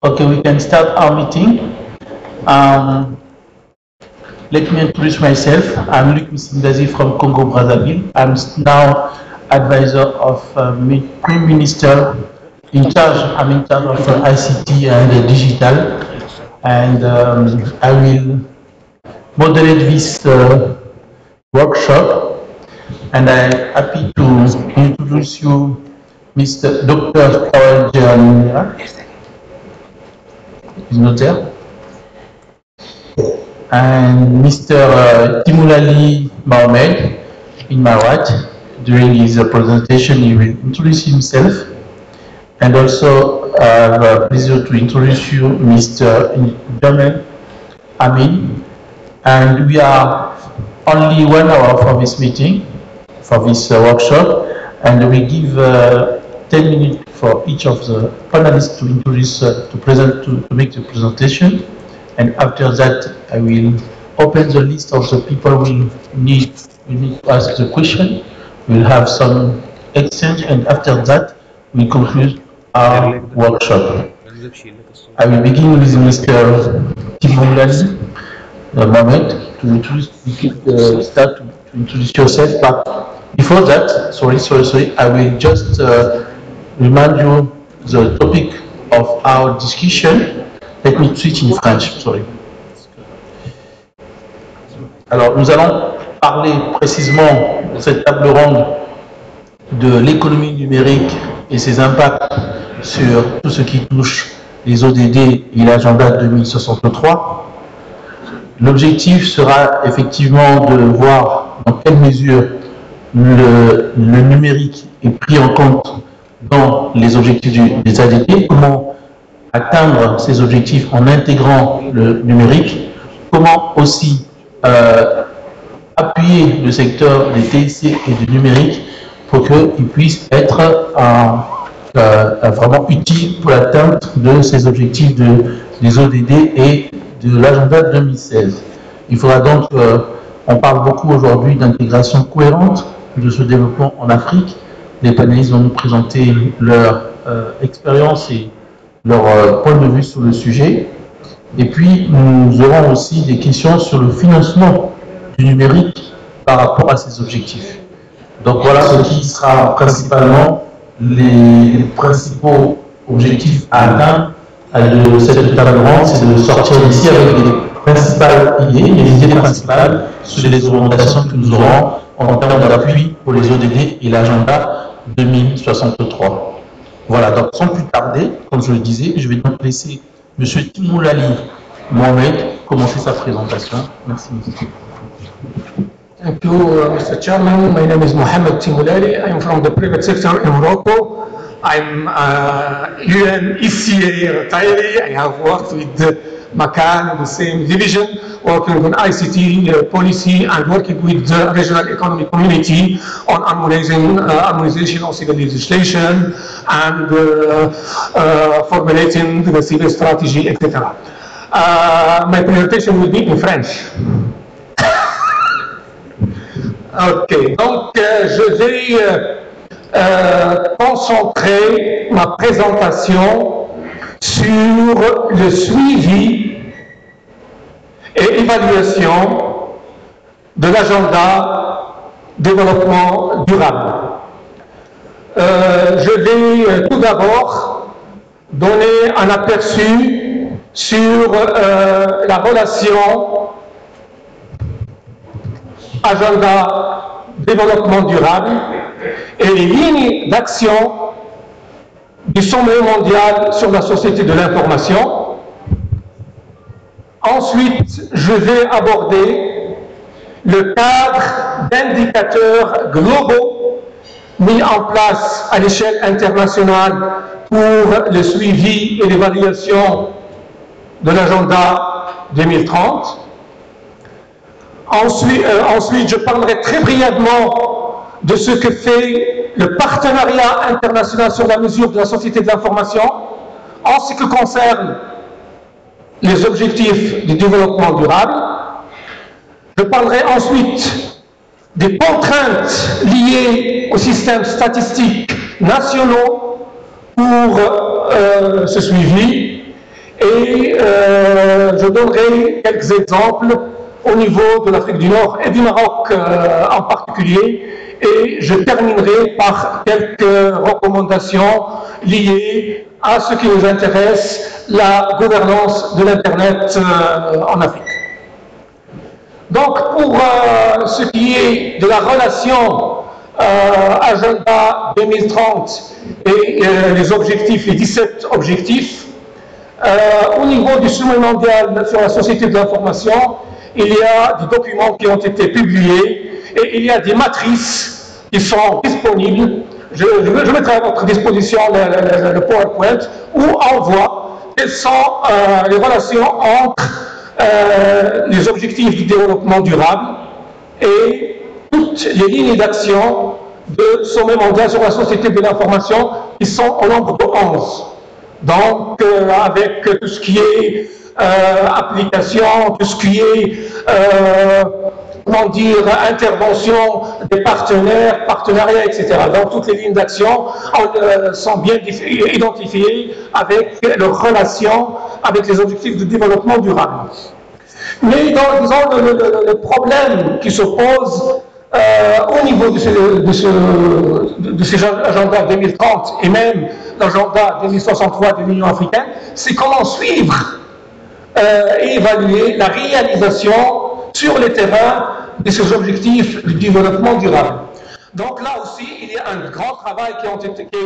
Okay, we can start our meeting. Let me introduce myself. I'm Luc Misindazi from Congo Brazzaville. I'm now advisor of Prime Minister in charge. I'm in charge of ICT and digital, and I will moderate this workshop. And I'm happy to introduce you Mr. Dr. Kawal Jeramira. He's not there. And Mr. Timulali Mohamed in my right. During his presentation, he will introduce himself. And also, I have a pleasure to introduce you Mr. Jamel Amin. And we are only 1 hour for this meeting, for this workshop. And we give 10 minutes for each of the panelists to introduce, to make the presentation. And after that, I will open the list of the people we need to ask the question. We'll have some exchange, and after that, we conclude our workshop. I will begin with Mr. Timulali Mohamed to start to introduce yourself. But before that, sorry, I will just remind you the topic of our discussion. Let me switch in French, sorry. Alors, nous allons parler précisément de cette table ronde de l'économie numérique et ses impacts sur tout ce qui touche les ODD et l'agenda 2063. L'objectif sera effectivement de voir dans quelle mesure le numérique est pris en compte dans les objectifs des ADD, comment atteindre ces objectifs en intégrant le numérique, comment aussi appuyer le secteur des TIC et du numérique pour qu'il puisse être vraiment utile pour l'atteinte de ces objectifs des ODD et de l'agenda 2016. Il faudra donc, on parle beaucoup aujourd'hui d'intégration cohérente de ce développement en Afrique. Les panélistes vont nous présenter leur expérience et leur point de vue sur le sujet. Et puis, nous aurons aussi des questions sur le financement du numérique par rapport à ces objectifs. Donc voilà ce qui sera principalement les principaux objectifs à atteindre de cette table ronde, c'est de sortir d'ici avec les principales idées, les idées principales sur les orientations que nous aurons en termes d'appui pour les ODD et l'agenda 2063. Voilà, donc sans plus tarder, comme je le disais, je vais donc laisser M. Timulali Mohamed commencer sa présentation. Merci, monsieur. Thank you, Mr. Chairman. My name is Mohamed Timulali. I'm from the private sector in Morocco. I'm UN ECA retiree. I have worked with Makan in the same division, working on ICT policy and working with the regional economic community on harmonization of civil legislation and formulating the civil strategy, etc. My presentation will be in French. Ok, donc je vais concentrer ma présentation sur le suivi et évaluation de l'agenda développement durable. Je vais tout d'abord donner un aperçu sur la relation agenda développement durable et les lignes d'action du sommet mondial sur la société de l'information. Ensuite, je vais aborder le cadre d'indicateurs globaux mis en place à l'échelle internationale pour le suivi et l'évaluation de l'agenda 2030. Ensuite, je parlerai très brièvement de ce que fait le partenariat international sur la mesure de la société de l'information en ce qui concerne les objectifs du développement durable. Je parlerai ensuite des contraintes liées aux systèmes statistiques nationaux pour ce suivi. Et je donnerai quelques exemples au niveau de l'Afrique du Nord et du Maroc en particulier. Et je terminerai par quelques recommandations liées à ce qui nous intéresse, la gouvernance de l'Internet en Afrique. Donc, pour ce qui est de la relation Agenda 2030 et les objectifs, les 17 objectifs, au niveau du sommet mondial sur la société de l'information, il y a des documents qui ont été publiés et il y a des matrices qui sont disponibles. Je mettrai à votre disposition le PowerPoint où on voit quelles sont les relations entre les objectifs du développement durable et toutes les lignes d'action de sommet mondial sur la société de l'information qui sont au nombre de 11. Donc, avec tout ce qui est application, tout ce qui est, comment dire, intervention des partenaires, partenariats, etc. Donc, toutes les lignes d'action sont bien identifiées avec leurs relations avec les objectifs de développement durable. Mais disons, le problème qui se pose au niveau de ces agendas 2030 et même l'agenda 2063 de l'Union africaine, c'est comment suivre et évaluer la réalisation sur le terrain de ces objectifs du développement durable. Donc là aussi, il y a un grand travail qui a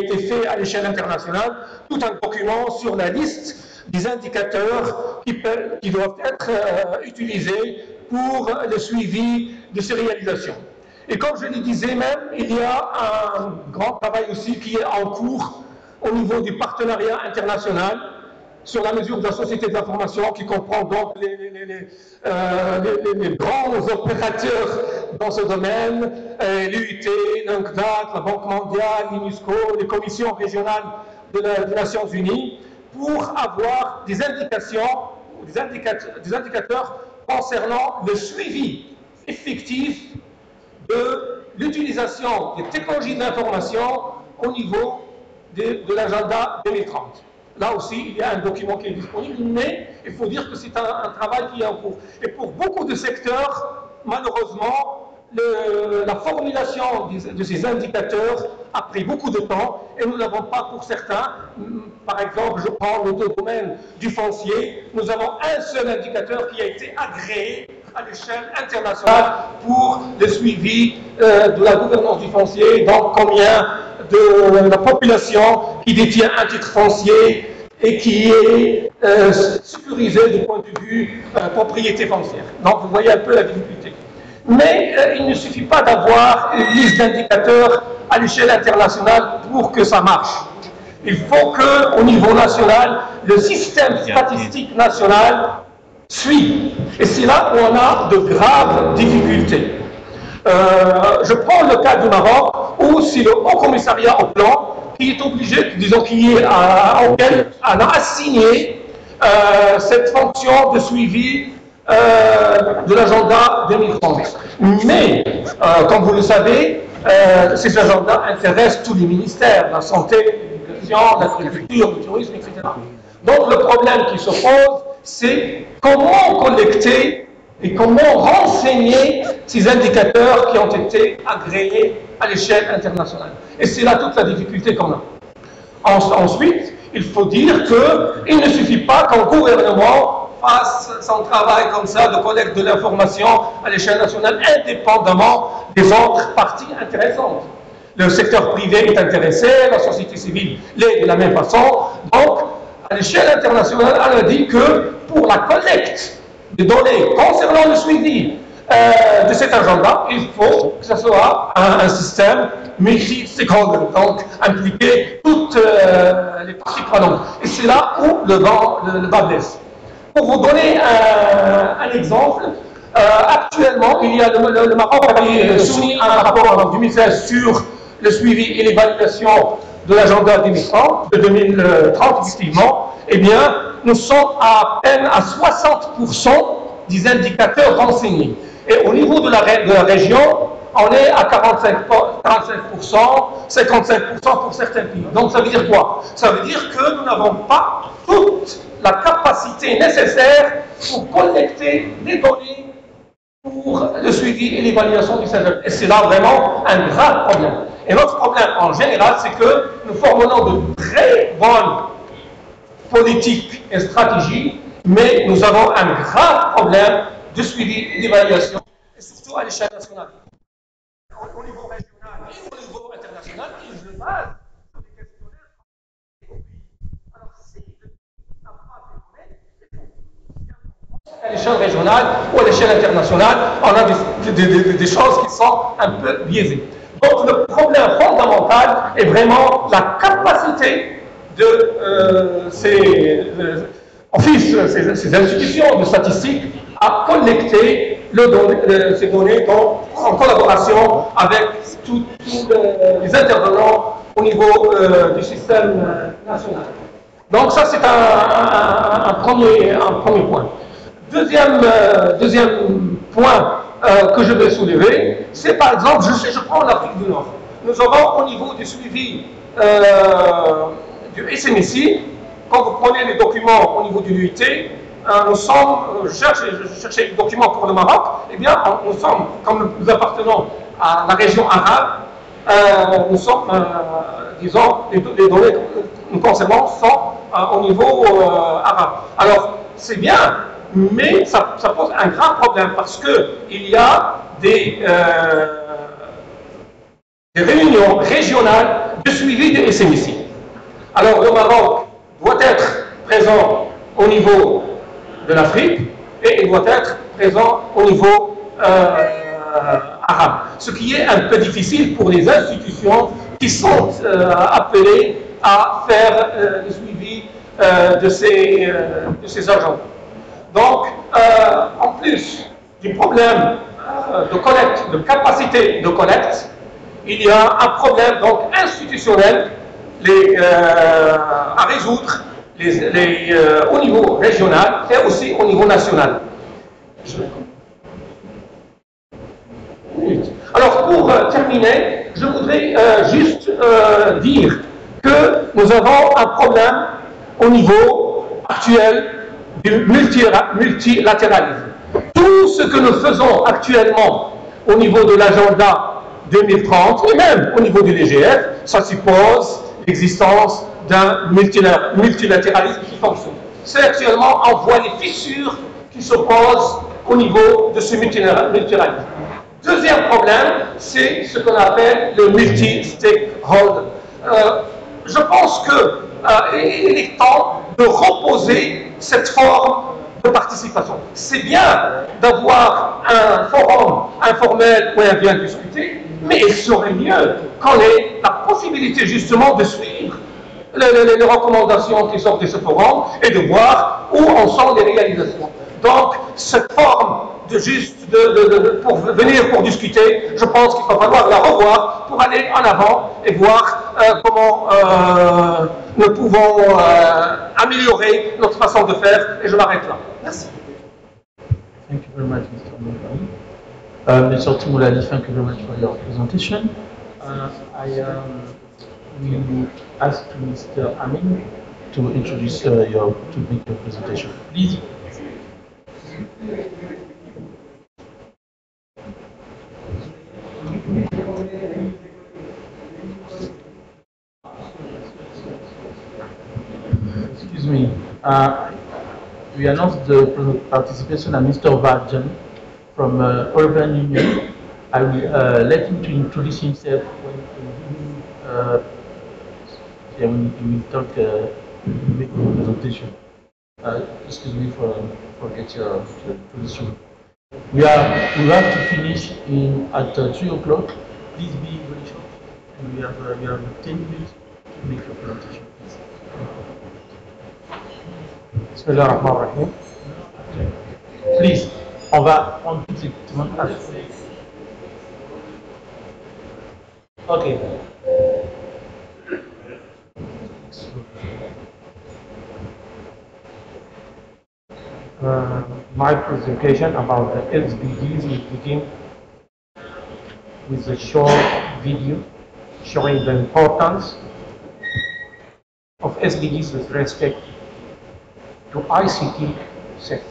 été fait à l'échelle internationale, tout un document sur la liste des indicateurs qui doivent être utilisés pour le suivi de ces réalisations. Et comme je le disais même, il y a un grand travail aussi qui est en cours au niveau du partenariat international sur la mesure de la société de l'information qui comprend donc les grands opérateurs dans ce domaine, l'UIT, l'UNCTAD, la Banque mondiale, l'UNESCO, les commissions régionales des Nations Unies, pour avoir des indications, des indicateurs concernant le suivi effectif de l'utilisation des technologies de l'information au niveau de l'agenda 2030. Là aussi, il y a un document qui est disponible, mais il faut dire que c'est un travail qui est en cours. Et pour beaucoup de secteurs, malheureusement, la formulation de ces indicateurs a pris beaucoup de temps et nous n'avons pas pour certains. Par exemple, je prends le domaine du foncier, nous avons un seul indicateur qui a été agréé à l'échelle internationale pour le suivi de la gouvernance du foncier, donc combien de la population qui détient un titre foncier et qui est sécurisé du point de vue propriété foncière. Donc vous voyez un peu la difficulté. Mais il ne suffit pas d'avoir une liste d'indicateurs à l'échelle internationale pour que ça marche. Il faut qu'au niveau national, le système statistique national suive. Et c'est là où on a de graves difficultés. Je prends le cas du Maroc, où c'est le Haut Commissariat au Plan qui est obligé, disons, auquel on a assigné cette fonction de suivi de l'agenda 2030. Mais, comme vous le savez, ces agendas intéressent tous les ministères, la santé, l'éducation, l'agriculture, le tourisme, etc. Donc le problème qui se pose, c'est comment collecter et comment renseigner ces indicateurs qui ont été agréés à l'échelle internationale. Et c'est là toute la difficulté qu'on a. Ensuite, il faut dire qu'il ne suffit pas qu'un gouvernement fasse son travail comme ça de collecte de l'information à l'échelle nationale indépendamment des autres parties intéressantes. Le secteur privé est intéressé, la société civile l'est de la même façon. Donc, à l'échelle internationale, on a dit que pour la collecte des données concernant le suivi de cet agenda, il faut que ce soit un système multi-stakeholder, donc impliquer toutes les parties prenantes. Et c'est là où le bas blesse. Pour vous donner un exemple, actuellement, il y a le Maroc avait soumis un rapport en 2016 sur le suivi et l'évaluation de l'agenda 2030, effectivement. Eh bien, nous sommes à peine à 60% des indicateurs renseignés. Et au niveau de la région, on est à 45%, 55% pour certains pays. Donc ça veut dire quoi? Ça veut dire que nous n'avons pas toute la capacité capacité nécessaire pour collecter des données pour le suivi et l'évaluation du CESEL. Et c'est là vraiment un grave problème. Et notre problème en général, c'est que nous formons de très bonnes politiques et stratégies, mais nous avons un grave problème de suivi et d'évaluation, et surtout à l'échelle nationale. Au niveau régional et au niveau international, qui se base sur des questionnaires. Alors, si n'a pas des données, à l'échelle régionale ou à l'échelle internationale, on a des choses qui sont un peu biaisées. Donc le problème fondamental est vraiment la capacité de ces institutions de statistiques à collecter ces données en collaboration avec tous les intervenants au niveau du système national. Donc ça c'est un premier point. Deuxième point que je vais soulever, c'est par exemple, je prends l'Afrique du Nord. Nous avons au niveau du suivi du SMSI, quand vous prenez les documents au niveau de l'UIT, je cherchais les documents pour le Maroc, eh bien, nous sommes, comme nous appartenons à la région arabe, nous sommes, disons, les données que nous concernons sont au niveau arabe. Alors, c'est bien, mais ça pose un grave problème parce qu'il y a des réunions régionales de suivi des SMIC. Alors, le Maroc doit être présent au niveau de l'Afrique et il doit être présent au niveau arabe. Ce qui est un peu difficile pour les institutions qui sont appelées à faire le suivi de ces agents. Donc, en plus du problème de collecte, de capacité de collecte, il y a un problème donc institutionnel à résoudre au niveau régional et aussi au niveau national. Alors, pour terminer, je voudrais juste dire que nous avons un problème au niveau actuel du multilatéralisme. Tout ce que nous faisons actuellement au niveau de l'agenda 2030 et même au niveau du DGF, ça suppose l'existence d'un multilatéralisme qui fonctionne. C'est actuellement, on voit les fissures qui s'opposent au niveau de ce multilatéralisme. Deuxième problème, c'est ce qu'on appelle le multi-stakeholder. Je pense qu'il est temps de reposer cette forme de participation. C'est bien d'avoir un forum informel où on vient discuter, mais il serait mieux qu'on ait la possibilité justement de suivre les recommandations qui sortent de ce forum et de voir où en sont les réalisations. Donc, cette forme pour venir pour discuter, je pense qu'il va falloir la revoir pour aller en avant et voir comment nous pouvons améliorer notre façon de faire. Et je m'arrête là. Merci. Thank you very much, Mr. Moulali. Mr. Timoulali, thank you very much for your presentation. We ask Mr. Amin to introduce to make your presentation. Please. Excuse me. We announced the participation of Mr. Varjan from Urban Union. I will let him to introduce himself when he will talk, make the presentation. Excuse me for get your introduction. We have to finish at 3 o'clock. Please be very short. And we have 10 minutes to make your presentation. Please. Bismillahirrahmanirrahim. Please, on va prendre toutes ces petites. Ok. My presentation about the SDGs will begin with a short video showing the importance of SDGs with respect to ICT sector.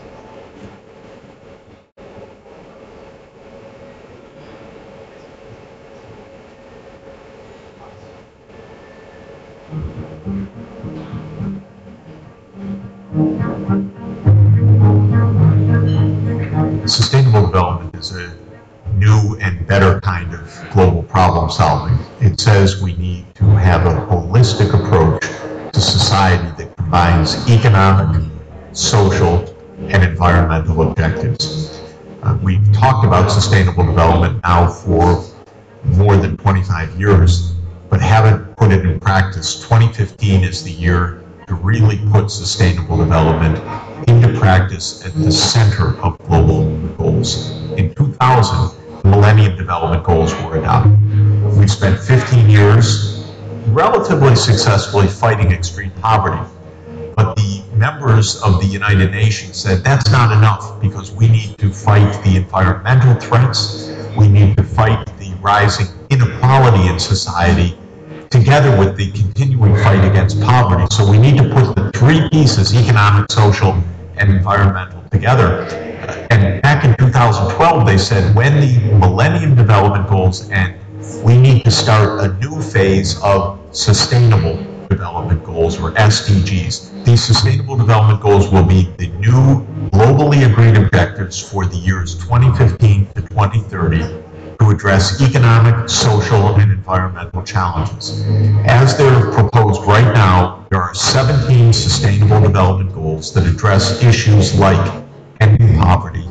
Sustainable development is a new and better kind of global problem solving. It says we need to have a holistic approach to society that combines economic, social, and environmental objectives. We've talked about sustainable development now for more than 25 years, but haven't put it in practice. 2015 is the year to really put sustainable development into practice at the center of global goals. In 2000, the Millennium Development Goals were adopted. We've spent 15 years relatively successfully fighting extreme poverty, but the members of the United Nations said that's not enough because we need to fight the environmental threats, we need to fight the rising inequality in society, together with the continuing fight against poverty. So we need to put the three pieces, economic, social, and environmental, together. And back in 2012, they said when the Millennium Development Goals end, we need to start a new phase of Sustainable Development Goals, or SDGs. These Sustainable Development Goals will be the new globally agreed objectives for the years 2015 to 2030 to address economic, social, and environmental challenges. As they're proposed right now, there are 17 Sustainable Development Goals that address issues like ending poverty,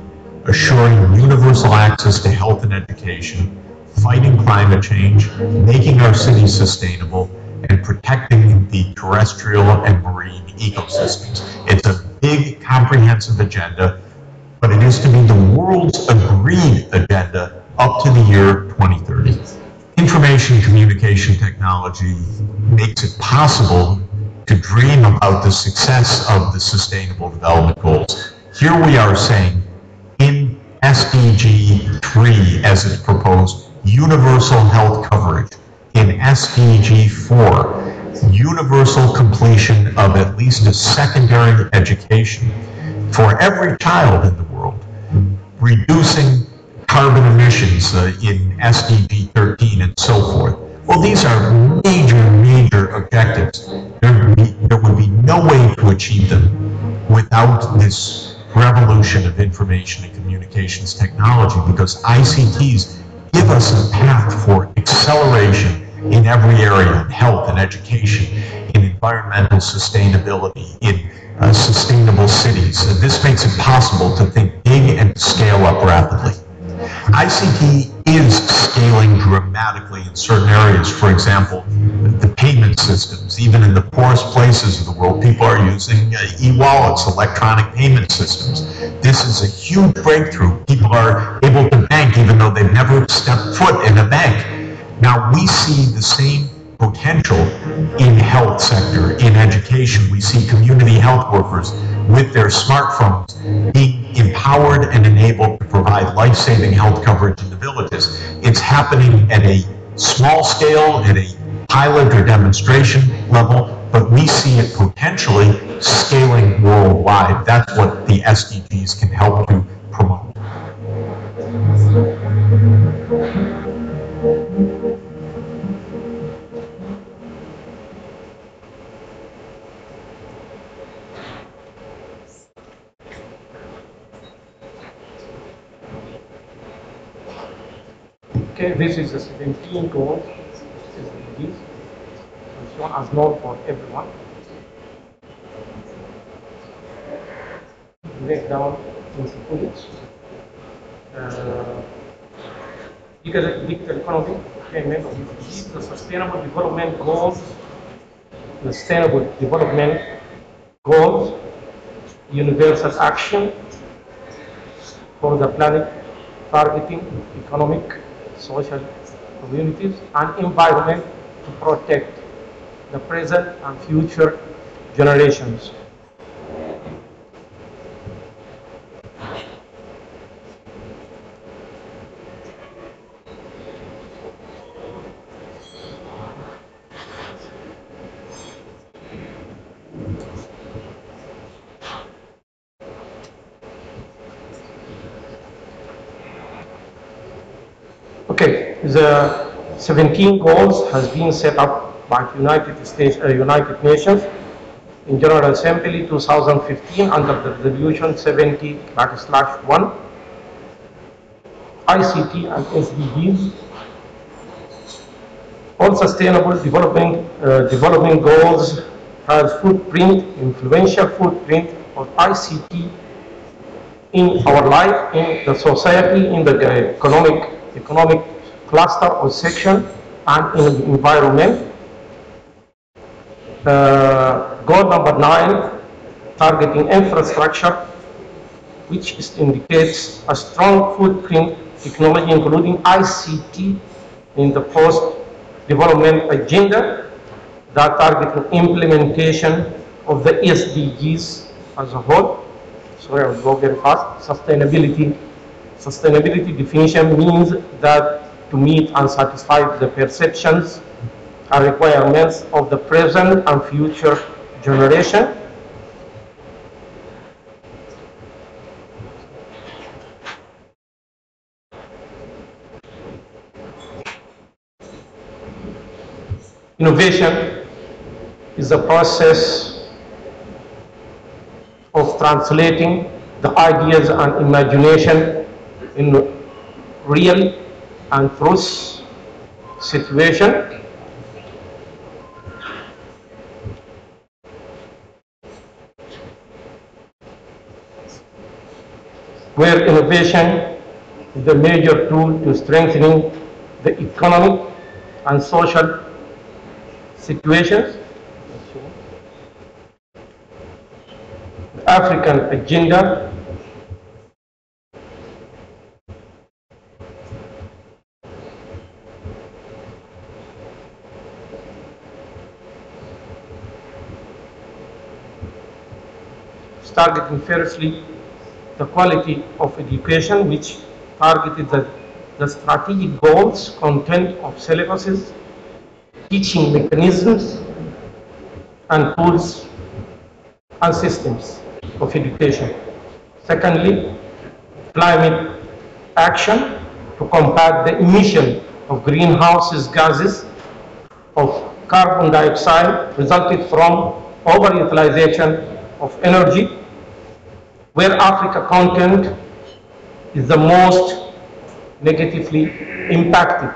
assuring universal access to health and education, fighting climate change, making our cities sustainable, and protecting the terrestrial and marine ecosystems. It's a big, comprehensive agenda, but it is to be the world's agreed agenda up to the year 2030. Information communication technology makes it possible to dream about the success of the Sustainable Development Goals. Here we are saying, in SDG 3, as it's proposed, universal health coverage. In SDG 4, universal completion of at least a secondary education for every child in the world, reducing carbon emissions in SDG 13 and so forth. Well, these are major objectives. There would be no way to achieve them without this revolution of information and communications technology, because ICTs give us a path for acceleration in every area, in health and education, in environmental sustainability, in sustainable cities. And this makes it possible to think big and scale up rapidly. ICT is scaling dramatically in certain areas. For example, the payment systems. Even in the poorest places of the world, people are using e-wallets, electronic payment systems. This is a huge breakthrough. People are able to bank even though they've never stepped foot in a bank. Now, we see the same potential in health sector, in education. We see community health workers with their smartphones being empowered and enabled to provide life-saving health coverage in the villages. It's happening at a small scale, at a pilot or demonstration level, but we see it potentially scaling worldwide. That's what the SDGs can help to promote. Okay, this is the 17 goals, SDGs. This one is known for everyone. Break down into bullets. Digital economy, the sustainable development goals, universal action for the planet, targeting economic, social communities, and environment to protect the present and future generations. Okay, the 17 goals has been set up by United Nations in General Assembly 2015 under the Resolution 70/1, ICT and SDGs. All sustainable development goals has influential footprint of ICT in our life, in the society, in the economic cluster or section, and in the environment. Goal number 9, targeting infrastructure, which indicates a strong footprint technology, including ICT, in the post-development agenda, that targeting implementation of the SDGs as a whole. Sorry, I will go very fast. Sustainability definition means that to meet and satisfy the perceptions and requirements of the present and future generation. Innovation is the process of translating the ideas and imagination in real and truth situation. Where innovation is the major tool to strengthening the economic and social situations. The African agenda is targeting firstly the quality of education, which targeted the strategic goals, content of syllabuses, teaching mechanisms, and tools and systems of education. Secondly, climate action to combat the emission of greenhouse gases of carbon dioxide resulting from overutilization of energy, where Africa content is the most negatively impacted.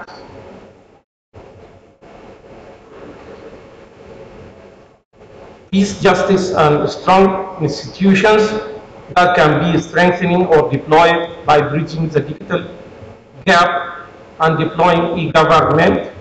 Peace, justice, and strong institutions that can be strengthening or deployed by bridging the digital gap and deploying e-government,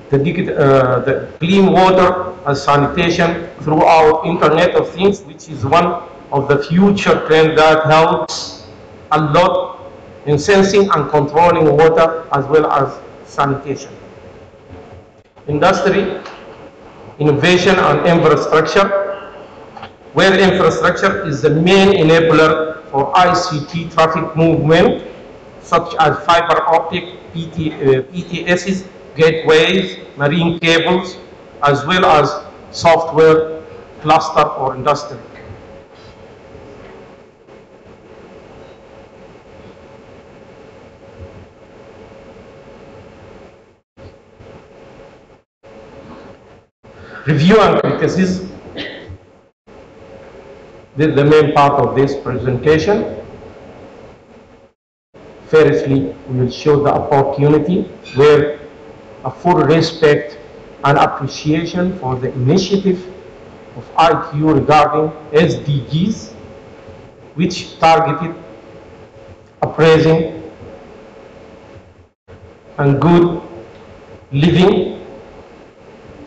the clean water and sanitation throughout Internet of Things, which is one of the future trends that helps a lot in sensing and controlling water as well as sanitation. Industry, innovation, and infrastructure, where infrastructure is the main enabler for ICT traffic movement, such as fiber optic, PTSs, gateways, marine cables, as well as software cluster or industry. Review and criticism. This is the main part of this presentation. Firstly, we will show the opportunity where a full respect and appreciation for the initiative of ITU regarding SDGs, which targeted appraising and good living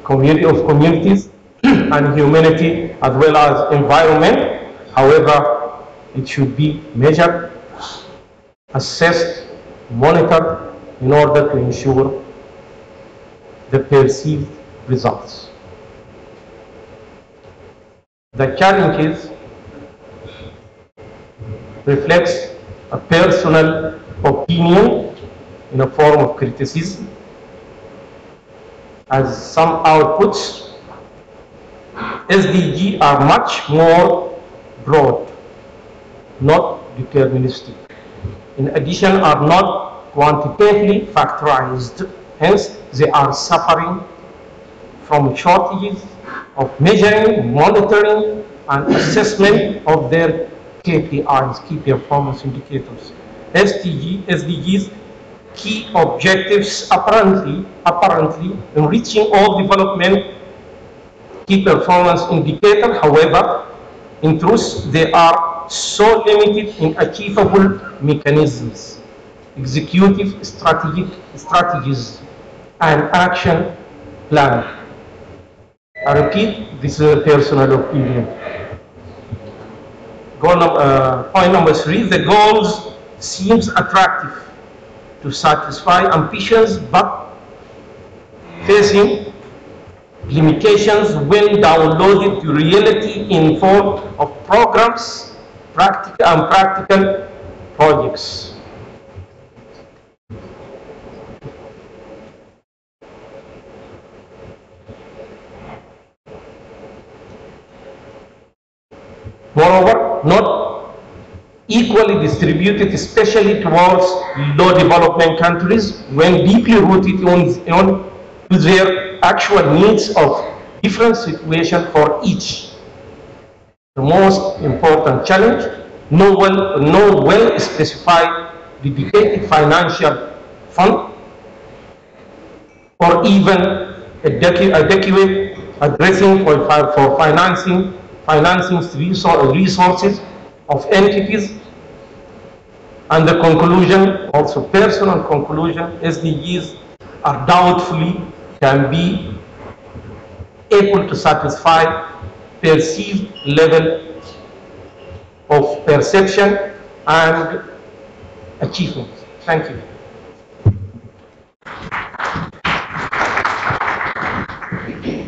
of communities and humanity as well as environment. However, it should be measured, assessed, monitored in order to ensure the perceived results. The challenges reflects a personal opinion in a form of criticism, as some outputs SDG are much more broad, not deterministic. in addition, are not quantitatively factorized. Hence, they are suffering from shortages of measuring, monitoring, and assessment of their KPIs, key performance indicators. SDGs key objectives apparently in reaching all development key performance indicators. However, in truth, they are so limited in achievable mechanisms, executive strategies, and action plan. I repeat, this is a personal opinion. Point number 3, the goals seems attractive to satisfy ambitions, but facing limitations when downloaded to reality in form of programs, practical projects. Moreover, not equally distributed, especially towards low development countries, when deeply rooted on to their actual needs of different situations for each. The most important challenge, no well specified dedicated financial fund or even adequate addressing for financing resources of entities. And the conclusion, also personal conclusion, SDGs are doubtfully can be able to satisfy perceived level of perception and achievement. Thank you.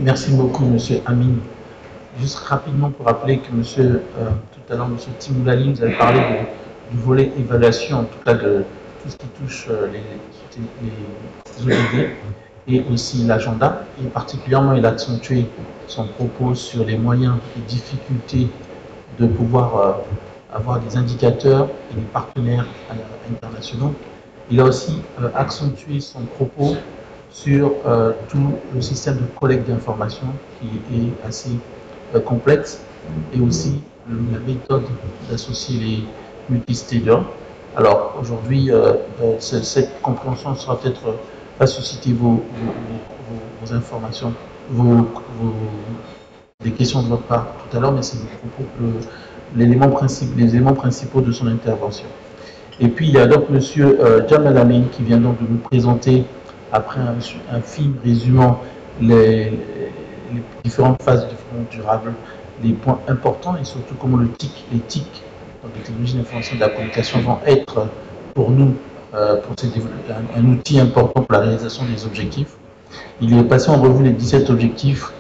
Merci beaucoup, Monsieur Amin. Juste rapidement pour rappeler que tout à l'heure, Monsieur Timoulali nous avait parlé du volet évaluation, en tout cas de tout ce qui touche les ODD et aussi l'agenda. Et particulièrement, il a accentué son propos sur les moyens et difficultés de pouvoir avoir des indicateurs et des partenaires internationaux. Il a aussi accentué son propos sur tout le système de collecte d'informations qui est assez complexe et aussi la méthode d'associer les multi-stakeholders. Alors aujourd'hui, cette compréhension sera peut-être pas susciter vos informations, des questions de votre part tout à l'heure, mais c'est les éléments principaux de son intervention. Et puis il y a donc Monsieur Jamal Amin qui vient donc de nous présenter, après un film résumant les différentes phases du développement durable, les points importants et surtout comment les TIC, donc les technologies de l'information et de la communication, vont être pour nous un outil important pour la réalisation des objectifs. Il est passé en revue les 17 objectifs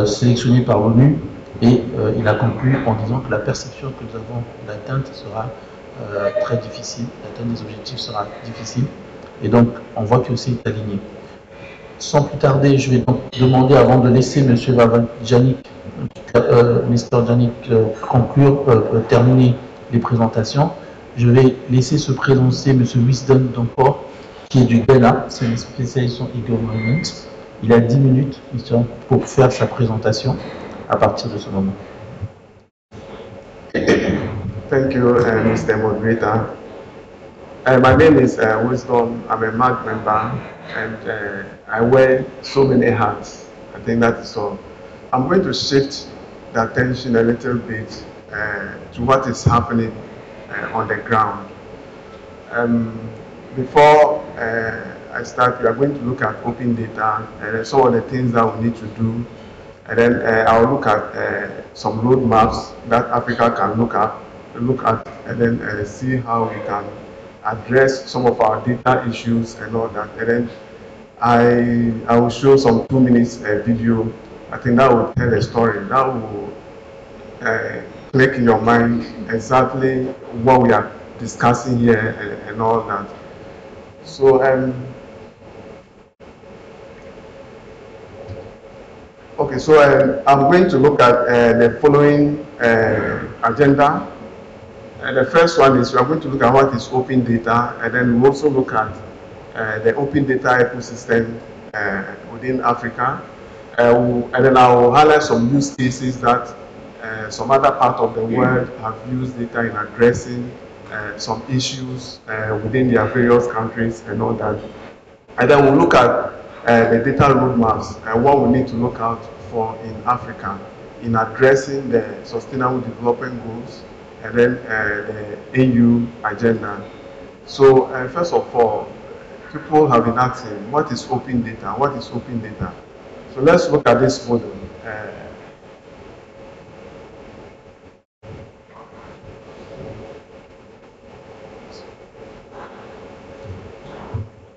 sélectionnés par l'ONU et il a conclu en disant que la perception que nous avons d'atteinte sera très difficile, l'atteinte des objectifs sera difficile et donc on voit que c'est aligné. Sans plus tarder, je vais donc demander, avant de laisser M. Janik conclure, terminer les présentations, je vais laisser se présenter M. Wisdom Dompor, qui est du Ghana, c'est une spécialisation e-government. Il a 10 minutes pour faire sa présentation à partir de ce moment. Thank you, Mr. Moderator. My name is Wisdom. I'm a MAG member, and I wear so many hats. I think that is all. I'm going to shift the attention a little bit to what is happening on the ground. Before I start, we are going to look at open data and some of the things that we need to do. And then I'll look at some roadmaps that Africa can look at, and then see how we can address some of our data issues and all that. And then I will show some 2 minutes video. I think that will tell a story. That will click in your mind exactly what we are discussing here and all that. So okay, so I'm going to look at the following agenda. The first one is we are going to look at what is open data, and then we also look at the open data ecosystem within Africa. And then I will highlight some use cases that some other part of the world have used data in addressing some issues within their various countries and all that. And then we'll look at the data roadmaps and what we need to look out for in Africa in addressing the Sustainable Development Goals and then the AU agenda. So first of all, people have been asking, what is open data? What is open data? So let's look at this model.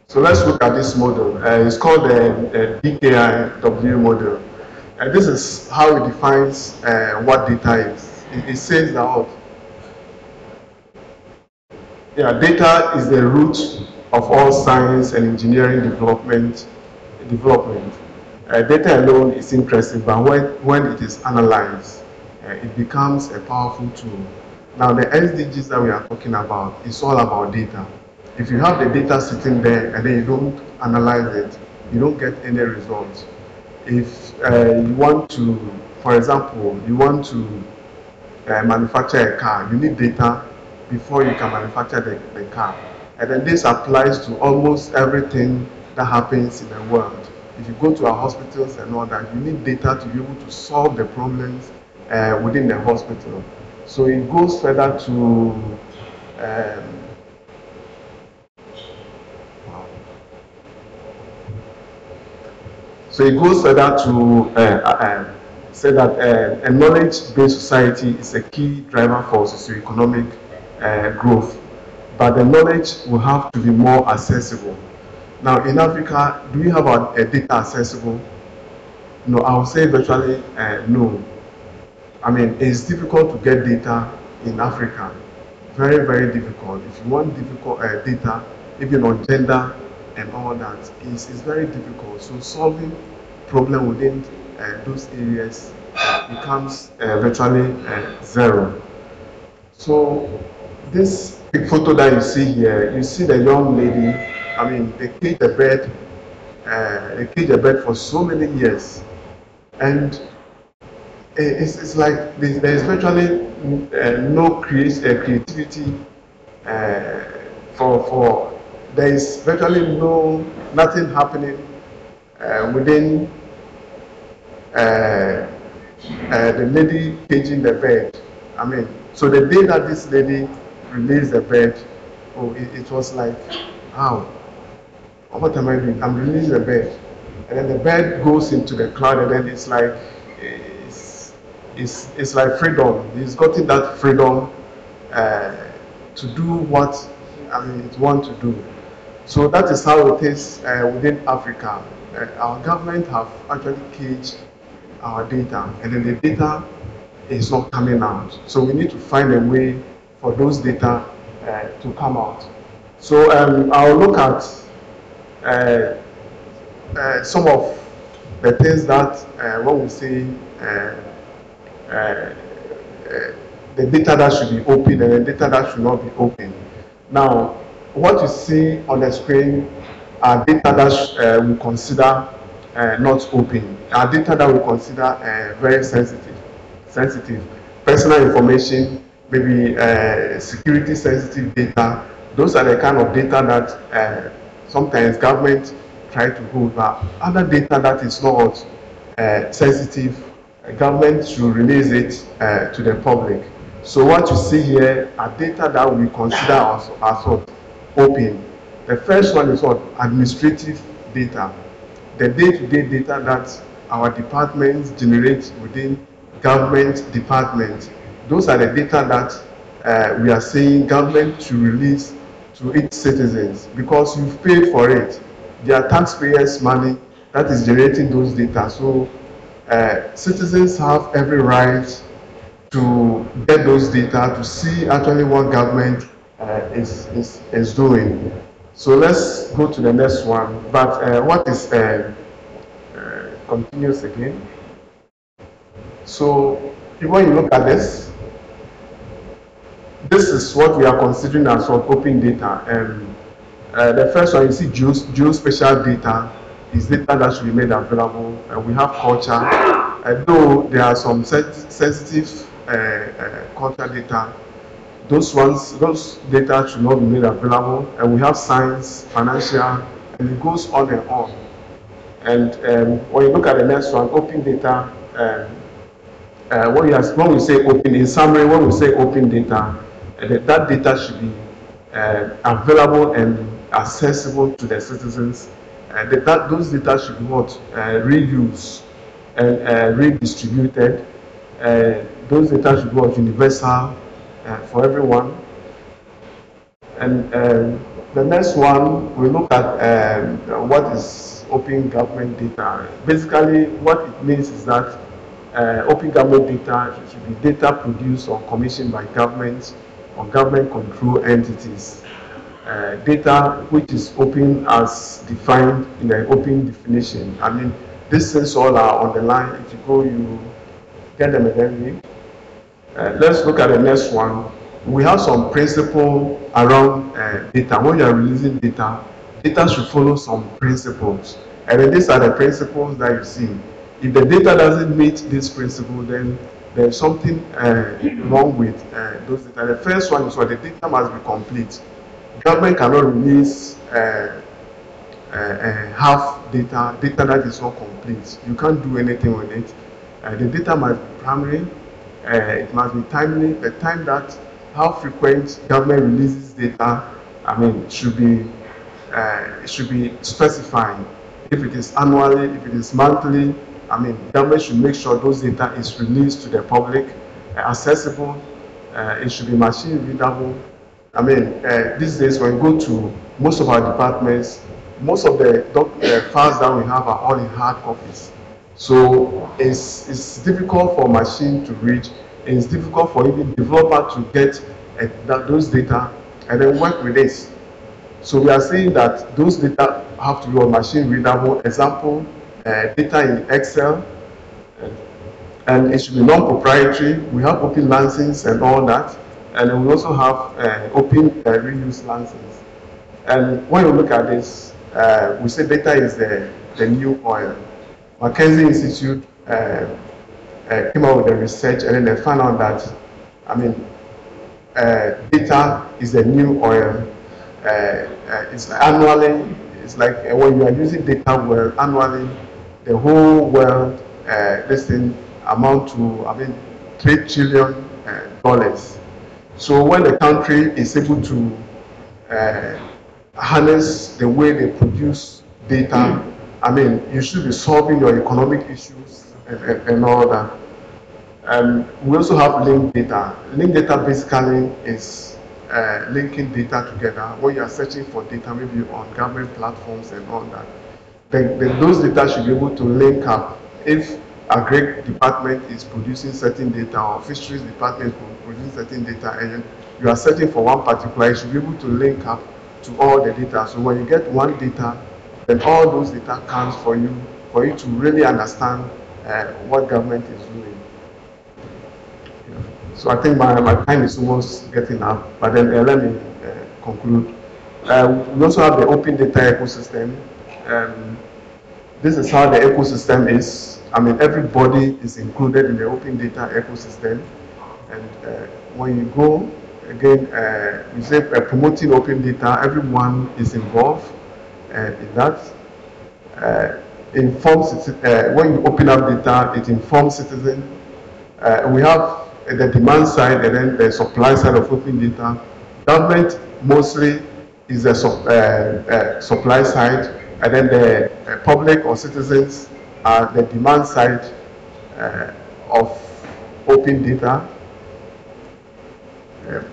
So let's look at this model. It's called the DKIW model. And this is how it defines what data is. It says that data is the root of all science and engineering development. Data alone is interesting, but when it is analyzed, it becomes a powerful tool. Now, the SDGs that we are talking about is all about data. If you have the data sitting there and then you don't analyze it, you don't get any results. If you want to, for example, you want to manufacture a car, you need data before you can manufacture the car. And then this applies to almost everything that happens in the world. If you go to our hospitals and all that, you need data to be able to solve the problems within the hospital. So it goes further to say that a knowledge-based society is a key driver for socioeconomic growth, but the knowledge will have to be more accessible. Now, in Africa, do we have a data accessible? No, I would say virtually no. I mean, it's difficult to get data in Africa. Very, very difficult. If you want difficult data, even on gender and all that, it's very difficult. So solving problem within those areas becomes virtually zero. So this big photo that you see here, you see the young lady. I mean, they cage a bird for so many years, and it's like there's virtually no creativity for there is virtually nothing happening within the lady caging the bird. I mean, so the day that this lady released the bird, it was like, how? What am I doing? I'm releasing the bird. And then the bird goes into the cloud, and then it's like, it's like freedom. He's gotten that freedom to do what it wants to do. So that is how it is within Africa. Our government have actually caged our data, and then the data is not coming out. So we need to find a way for those data to come out. So I'll look at some of the things that when we say the data that should be open and the data that should not be open. Now, what you see on the screen are data that we consider not open, are data that we consider very sensitive, personal information, maybe security sensitive data. Those are the kind of data that sometimes government try to hold, but other data that is not sensitive, government should release it to the public. So what you see here are data that we consider as open. The first one is what? Administrative data. The day-to-day data that our departments generate within government departments. Those are the data that we are saying government should release to its citizens because you've paid for it. They are taxpayers' money that is generating those data. So citizens have every right to get those data to see actually what government is doing. So let's go to the next one. But what is continuous again? So when you look at this, this is what we are considering as open data. The first one, you see, geospatial data is data that should be made available. We have culture, though there are some sensitive culture data. Those data should not be made available. And we have science, financial, and it goes on and on. And when you look at the next one, open data, when we say open, in summary, when we say open data, that data should be available and accessible to the citizens. Those data should be reused and redistributed. Those data should be universal for everyone. And the next one, we look at what is open government data. Basically, what it means is that open government data should be data produced or commissioned by governments or government control entities. Data which is open as defined in the open definition. I mean, these things all are on the line. If you go, you get them and then read. Let's look at the next one. We have some principle around data. When you are releasing data, data should follow some principles. And then these are the principles that you see. If the data doesn't meet this principle, then there's something wrong with those data. The first one is what the data must be complete. Government cannot release half data that is not complete. You can't do anything with it. The data must be primary. It must be timely. The time that how frequent government releases data, I mean, should be specified. If it is annually, if it is monthly, I mean, government should make sure those data is released to the public, accessible. It should be machine readable. I mean, these days when you go to most of our departments, most of the files that we have are all in hard copies. So it's difficult for machine to read. It's difficult for even developer to get those data and then work with this. So we are saying that those data have to be on machine readable. Example, data in Excel, and it should be non-proprietary. We have open license and all that, and we also have open reuse license. And when you look at this, we say data is the new oil. Mackenzie Institute came out with the research, and then they found out that, I mean, data is the new oil. It's annually, it's like when you are using data well, annually, the whole world, this thing amount to, I mean, $3 trillion. So when the country is able to harness the way they produce data, I mean, you should be solving your economic issues and all that. We also have linked data. Linked data basically is linking data together. When you are searching for data, maybe on government platforms and all that, then those data should be able to link up. If agri department is producing certain data, or fisheries department is producing certain data, and you are searching for one particular, you should be able to link up to all the data. So when you get one data, then all those data counts for you to really understand what government is doing. So I think my time is almost getting up, but then let me conclude. We also have the open data ecosystem. This is how the ecosystem is. I mean, everybody is included in the open data ecosystem. And when you go, again, we say promoting open data, everyone is involved in that. When you open up data, it informs citizens. We have the demand side and then the supply side of open data. Government mostly is the supply side, and then the public or citizens are the demand side of open data.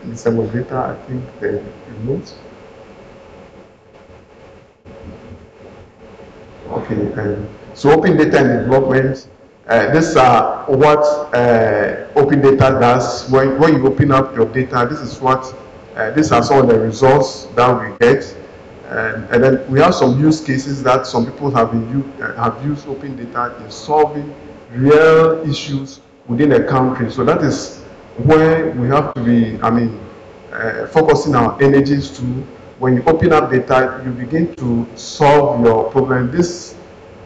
In some of data, I think the remote. Okay, so open data and development. These are what open data does. When you open up your data, this is what these are some of the results that we get. And then we have some use cases that some people have used open data in solving real issues within a country. So that is where we have to be, I mean, focusing our energies to. When you open up data, you begin to solve your problem. This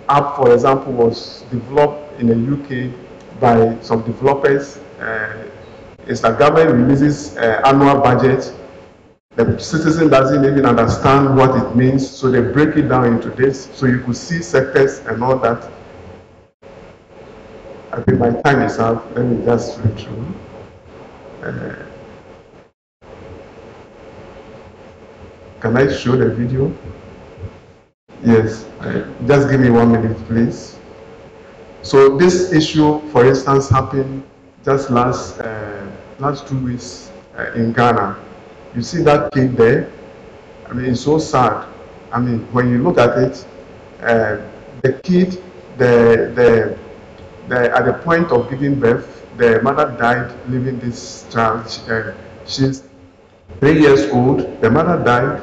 app, for example, was developed in the UK by some developers. It's the government releases annual budget. The citizen doesn't even understand what it means, so they break it down into this. So you could see sectors and all that. I think my time is up. Let me just read through. Can I show the video? Yes. Just give me 1 minute, please. So this issue, for instance, happened just last 2 weeks in Ghana. You see that kid there? I mean, it's so sad. I mean, when you look at it, the kid, at the point of giving birth, the mother died leaving this child. She's 3 years old. The mother died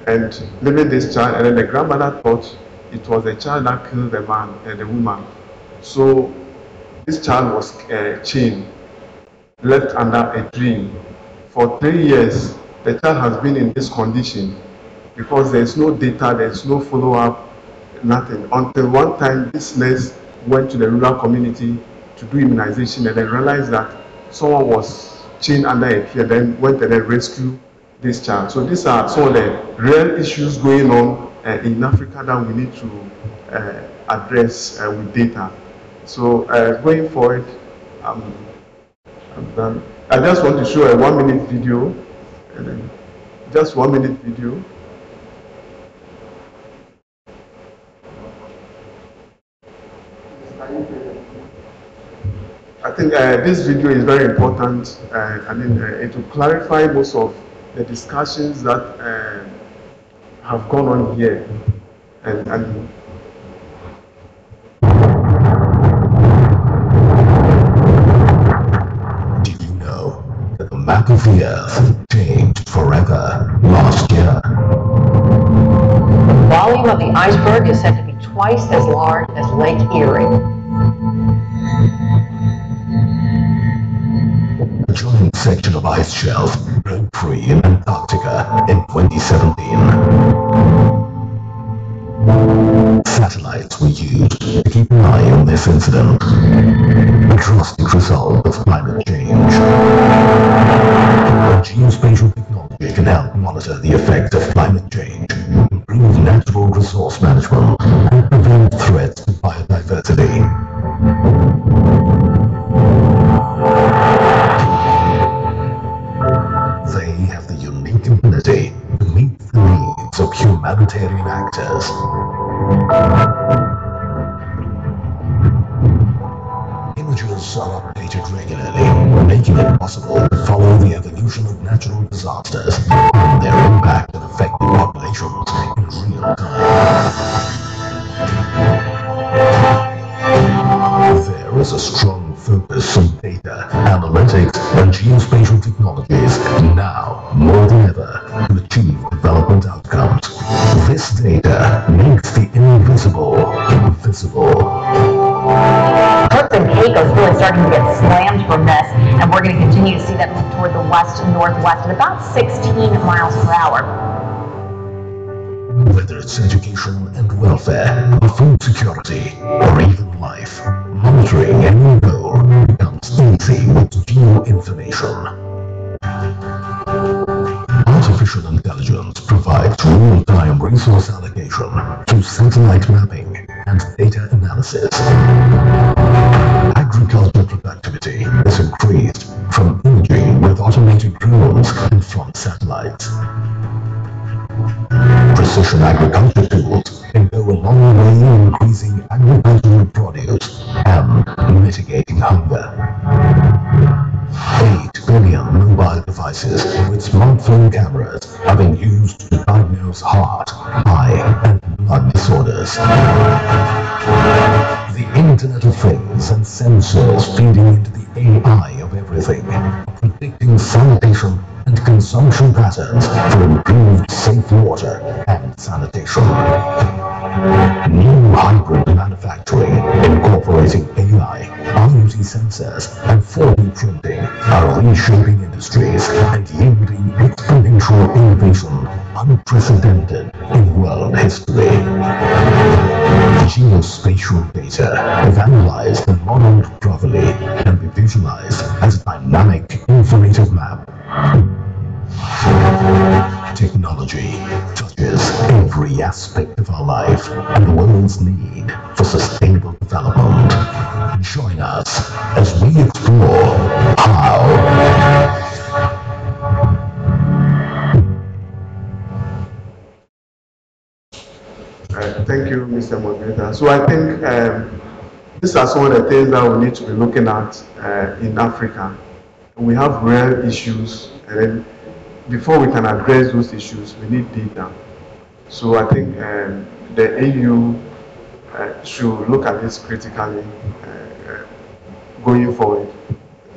and leaving this child, and then the grandmother thought it was the child that killed the man and the woman. So this child was chained, left under a tree. For 3 years, the child has been in this condition because there's no data, there's no follow-up, nothing. Until one time, this nurse went to the rural community to do immunization and then realized that someone was chained under a tree and then went and then rescued this child. So these are some of the real issues going on in Africa that we need to address with data. So going forward, I'm done. I just want to show a 1 minute video, and then just 1 minute video. I think this video is very important. I mean, it will clarify most of the discussions that have gone on here, and did you know that the map of the Earth changed forever last year? The volume of the iceberg is said to be twice as large as Lake Erie. A giant section of ice shelf broke free in Antarctica in 2017. Satellites were used to keep an eye on this incident, a drastic result of climate change. Geospatial technology can help monitor the effects of climate change, improve natural resource management, and prevent threats to biodiversity. They have the unique ability to meet the needs of humanitarian actors. Images are updated regularly, making it possible to follow the evolution of natural disasters and their impact on affected populations in real time. There is a strong focus on data, analytics, and geospatial technologies now more than ever to achieve development outcomes. This data makes the invisible visible. Turks and Caicos really starting to get slammed from this, and we're going to continue to see that move toward the west-northwest at about 16 miles per hour. Whether it's education and welfare, or food security, or even life, monitoring any goal becomes easy with geoinformation. Artificial intelligence provides real-time resource allocation through satellite mapping and data analysis. Agricultural productivity is increased from imaging with automated drones and from satellites. Precision agriculture tools can go a long way in increasing agricultural produce and mitigating hunger. 8 billion mobile devices with smartphone cameras are being used to diagnose heart, eye, and blood disorders. The Internet of Things and sensors feeding into the AI of everything, predicting sanitation and consumption patterns for improved safe water and sanitation. New hybrid manufacturing, incorporating AI, IoT sensors, and 4D printing are reshaping industries and yielding exponential innovation unprecedented in world history. Geospatial data, if analyzed and modeled properly, can be visualized as a dynamic informative map. Technology touches every aspect of our life and the world's need for sustainable development. Join us as we explore how. Thank you, Mr. Moderator. So I think these are some of the things that we need to be looking at in Africa. We have real issues, and then before we can address those issues, we need data. So I think the EU should look at this critically going forward.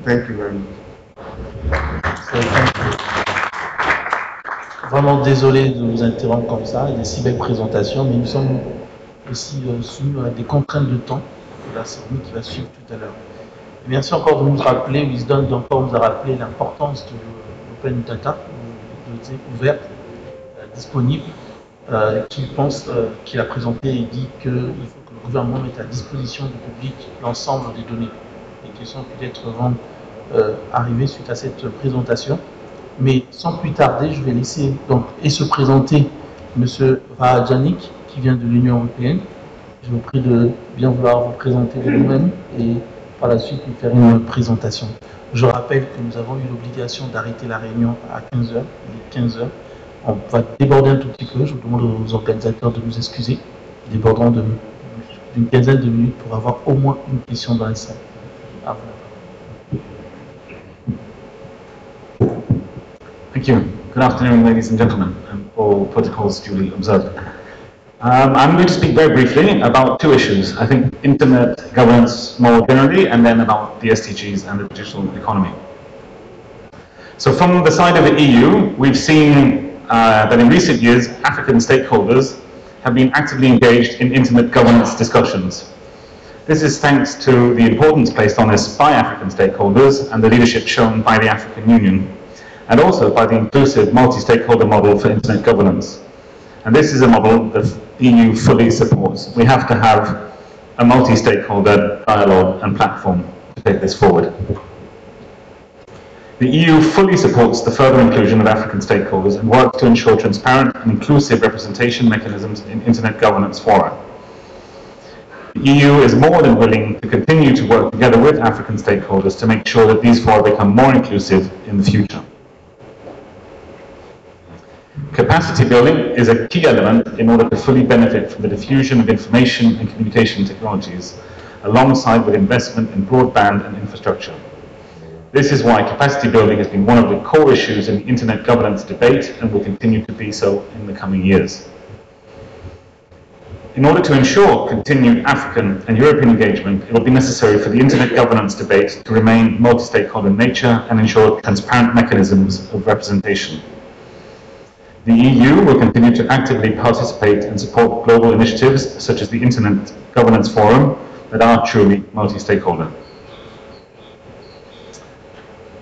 Thank you very much. Vraiment désolé de vous interrompre comme ça, il y a des si belles présentations, mais nous sommes aussi soumis à des contraintes de temps de la cérémonie qui va suivre tout à l'heure. Merci encore de nous rappeler, Wisdom d'encore nous a rappelé l'importance de l'open data, de ouverte, disponible, qu'il a présenté et dit qu'il faut que le gouvernement mette à disposition du public l'ensemble des données. Les questions peut-être vont arriver suite à cette présentation. Mais sans plus tarder, je vais laisser donc se présenter M. Rajanik, qui vient de l'Union européenne. Je vous prie de bien vouloir vous présenter de vous-même et par la suite nous faire une présentation. Je rappelle que nous avons eu l'obligation d'arrêter la réunion à 15h. Il est 15h. On va déborder un tout petit peu. Je vous demande aux organisateurs de nous excuser. Déborderons d'une quinzaine de minutes pour avoir au moins une question dans la salle. À vous. Thank you. Good afternoon, ladies and gentlemen, and all protocols duly observed. I'm going to speak very briefly about two issues. I think internet governance more generally, and then about the SDGs and the digital economy. So from the side of the EU, we've seen that in recent years, African stakeholders have been actively engaged in internet governance discussions. This is thanks to the importance placed on this by African stakeholders and the leadership shown by the African Union, and also by the inclusive multi-stakeholder model for internet governance. And this is a model that the EU fully supports. We have to have a multi-stakeholder dialogue and platform to take this forward. The EU fully supports the further inclusion of African stakeholders and works to ensure transparent and inclusive representation mechanisms in internet governance fora. The EU is more than willing to continue to work together with African stakeholders to make sure that these fora become more inclusive in the future. Capacity building is a key element in order to fully benefit from the diffusion of information and communication technologies, alongside with investment in broadband and infrastructure. This is why capacity building has been one of the core issues in the internet governance debate and will continue to be so in the coming years. In order to ensure continued African and European engagement, it will be necessary for the internet governance debate to remain multi-stakeholder in nature and ensure transparent mechanisms of representation. The EU will continue to actively participate and support global initiatives such as the Internet Governance Forum that are truly multi-stakeholder.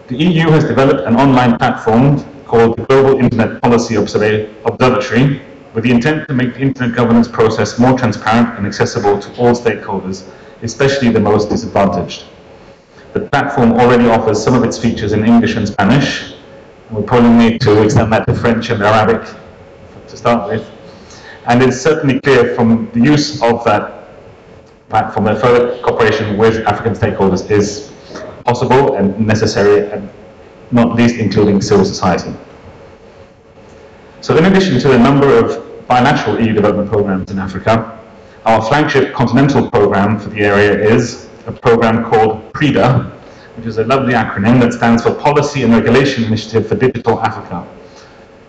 The EU has developed an online platform called the Global Internet Policy Observatory with the intent to make the internet governance process more transparent and accessible to all stakeholders, especially the most disadvantaged. The platform already offers some of its features in English and Spanish. We'll probably need to extend that to French and Arabic to start with. And it's certainly clear from the use of that platform that further cooperation with African stakeholders is possible and necessary, and not least including civil society. So in addition to the number of bilateral EU development programs in Africa, our flagship continental program for the area is a program called PRIDA, which is a lovely acronym that stands for Policy and Regulation Initiative for Digital Africa.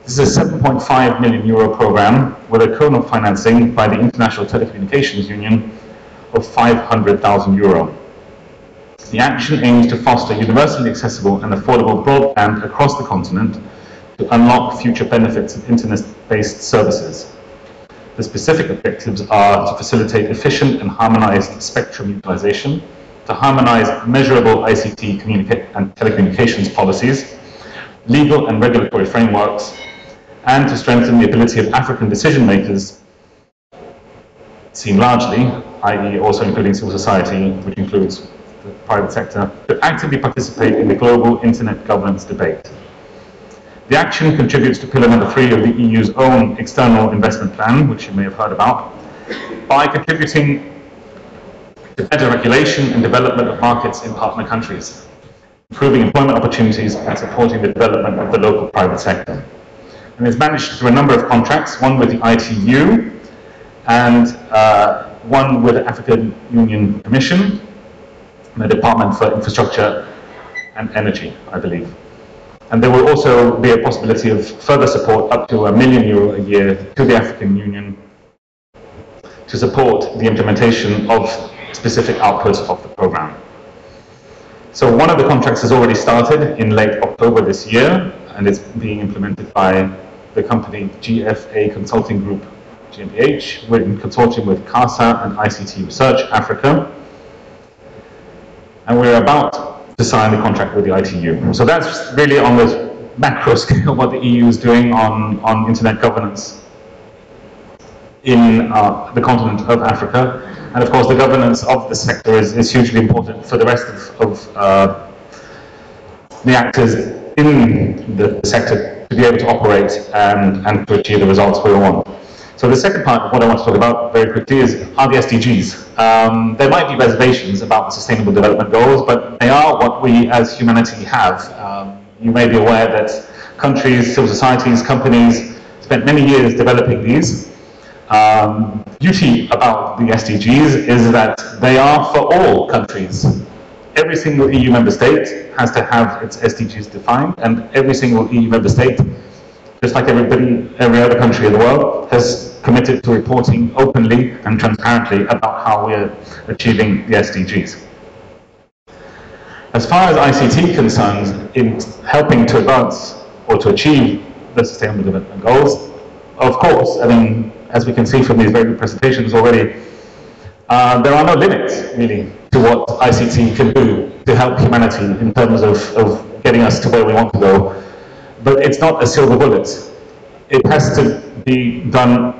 This is a €7.5 million program with a co-financing by the International Telecommunications Union of €500,000. The action aims to foster universally accessible and affordable broadband across the continent to unlock future benefits of internet-based services. The specific objectives are to facilitate efficient and harmonized spectrum utilization, to harmonize measurable ICT and telecommunications policies, legal and regulatory frameworks, and to strengthen the ability of African decision makers, seen largely, i.e. also including civil society, which includes the private sector, to actively participate in the global internet governance debate. The action contributes to pillar number 3 of the EU's own external investment plan, which you may have heard about, by contributing to better regulation and development of markets in partner countries, improving employment opportunities and supporting the development of the local private sector. And it's managed through a number of contracts, one with the ITU and one with the African Union Commission, and the Department for Infrastructure and Energy, I believe. And there will also be a possibility of further support up to €1 million a year to the African Union to support the implementation of specific outputs of the program. So one of the contracts has already started in late October this year, and it's being implemented by the company GFA Consulting Group, GmbH, in consortium with CASA and ICT Research Africa. And we're about to sign the contract with the ITU. So that's really on the macro scale what the EU is doing on internet governance in the continent of Africa. And of course the governance of the sector is hugely important for the rest of the actors in the sector to be able to operate and to achieve the results we want. So the second part of what I want to talk about very quickly are the SDGs. There might be reservations about the Sustainable Development Goals, but they are what we as humanity have. You may be aware that countries, civil societies, companies spent many years developing these. Beauty about the SDGs is that they are for all countries. Every single EU member state has to have its SDGs defined, and every single EU member state, just like every other country in the world, has committed to reporting openly and transparently about how we're achieving the SDGs. As far as ICT concerns, in helping to advance or to achieve the Sustainable Development Goals, of course, I mean, as we can see from these very good presentations already, there are no limits, really, to what ICT can do to help humanity in terms of getting us to where we want to go. But it's not a silver bullet. It has to be done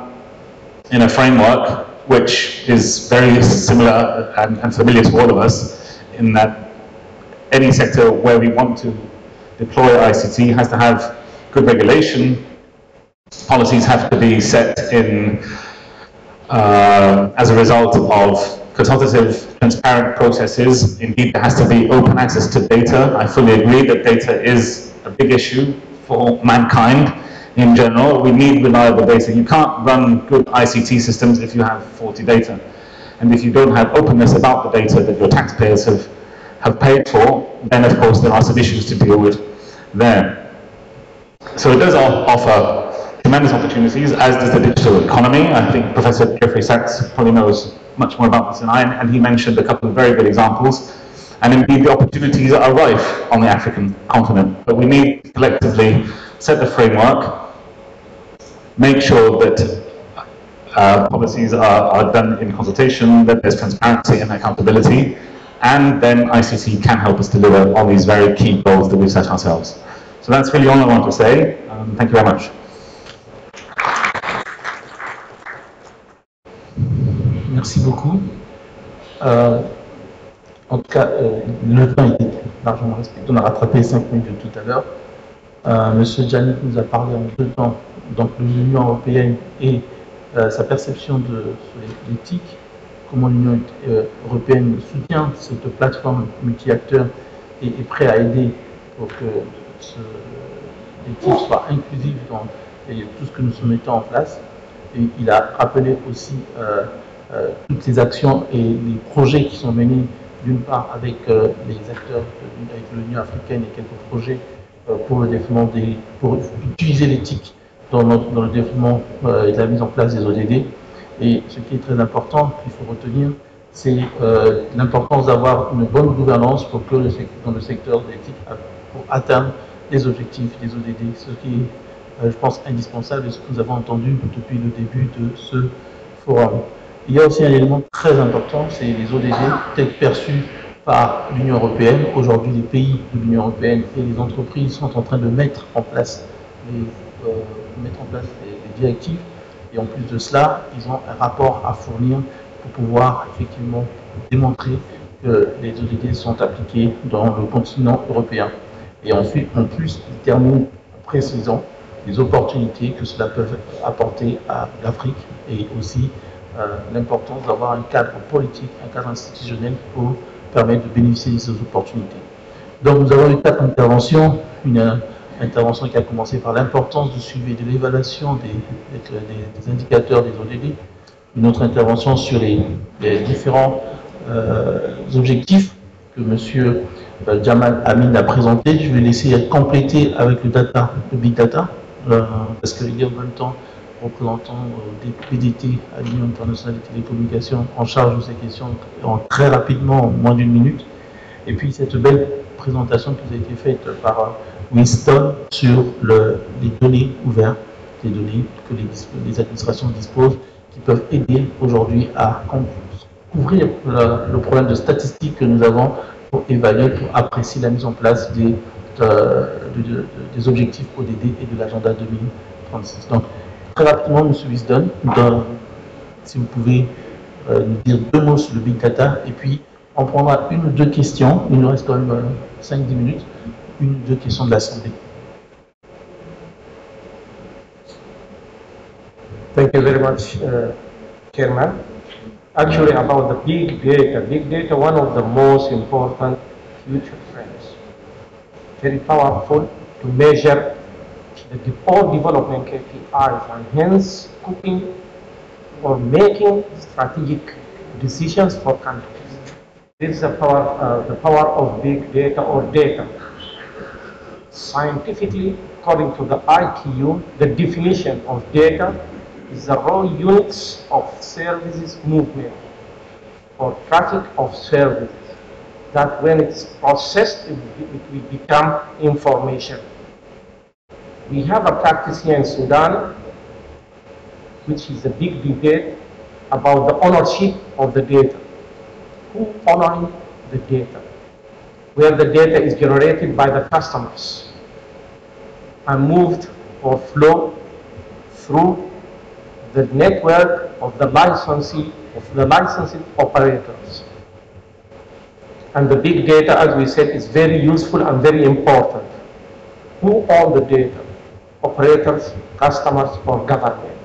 in a framework which is very similar and familiar to all of us, in that any sector where we want to deploy ICT has to have good regulation. Policies have to be set in as a result of consultative, transparent processes. Indeed, there has to be open access to data. I fully agree that data is a big issue for mankind in general. We need reliable data. You can't run good ICT systems if you have faulty data. And if you don't have openness about the data that your taxpayers have paid for, then of course there are some issues to deal with there. So it does offer tremendous opportunities, as does the digital economy. I think Professor Jeffrey Sachs probably knows much more about this than I, and he mentioned a couple of very good examples. And indeed, the opportunities are rife on the African continent. But we need to collectively set the framework, make sure that policies are done in consultation, that there's transparency and accountability, and then ICT can help us deliver on these very key goals that we've set ourselves. So that's really all I want to say. Thank you very much. Merci beaucoup. En tout cas, le temps était largement respecté. On a rattrapé les 5 minutes de tout à l'heure. Monsieur Janik nous a parlé en 2 temps, donc de l'Union européenne et sa perception sur l'éthique, comment l'Union européenne soutient cette plateforme multi-acteurs et est prêt à aider pour que l'éthique soit inclusive dans tout ce que nous mettons en place. Et il a rappelé aussi toutes les actions et les projets qui sont menés d'une part avec les acteurs, avec l'Union africaine et quelques projets pour le développement pour utiliser l'éthique dans le développement et la mise en place des ODD. Et ce qui est très important, qu'il faut retenir, c'est l'importance d'avoir une bonne gouvernance pour que dans le secteur de l'éthique, pour atteindre les objectifs des ODD, ce qui je pense, indispensable et ce que nous avons entendu depuis le début de ce forum. Il y a aussi un élément très important, c'est les ODD, tels perçus par l'Union européenne. Aujourd'hui, les pays de l'Union européenne et les entreprises sont en train de mettre en place les directives. Et en plus de cela, ils ont un rapport à fournir pour pouvoir effectivement démontrer que les ODD sont appliqués dans le continent européen. Et ensuite, en plus, ils terminent en précisant les opportunités que cela peut apporter à l'Afrique et aussi l'importance d'avoir un cadre politique, un cadre institutionnel pour permettre de bénéficier de ces opportunités. Donc nous avons eu 4 interventions, une intervention qui a commencé par l'importance du suivi et de l'évaluation des indicateurs des ODD, une autre intervention sur les différents objectifs que M. Jamal Amin a présenté. Je vais laisser compléter avec le big data, parce qu'il y a en même temps représentant des PDT à l'Union internationale des télécommunications en charge de ces questions très rapidement, en moins d'une minute. Et puis cette belle présentation qui a été faite par Winston sur les données ouvertes, les données que les administrations disposent, qui peuvent aider aujourd'hui à couvrir le problème de statistiques que nous avons pour évaluer, pour apprécier la mise en place des objectifs ODD et de l'agenda 2036. Donc, très rapidement, M. Winston, si vous pouvez nous dire 2 mots sur le Big Data, et puis on prendra 1 ou 2 questions, il nous reste quand même 5-10 minutes, 1 ou 2 questions de l'Assemblée. Thank you very much, Chairman. Actually, about the big data, one of the most important future trends, very powerful to measure all development KPIs and hence cooking or making strategic decisions for countries. This is the power of big data or data. Scientifically, according to the ITU, the definition of data is the raw units of services movement or traffic of services, that when it's processed, it will become information. We have a practice here in Sudan, which is a big debate about the ownership of the data. Who owns the data? Where the data is generated by the customers and moved or flow through the network of the licensing operators. And the big data, as we said, is very useful and very important. Who own the data? Operators, customers, or government?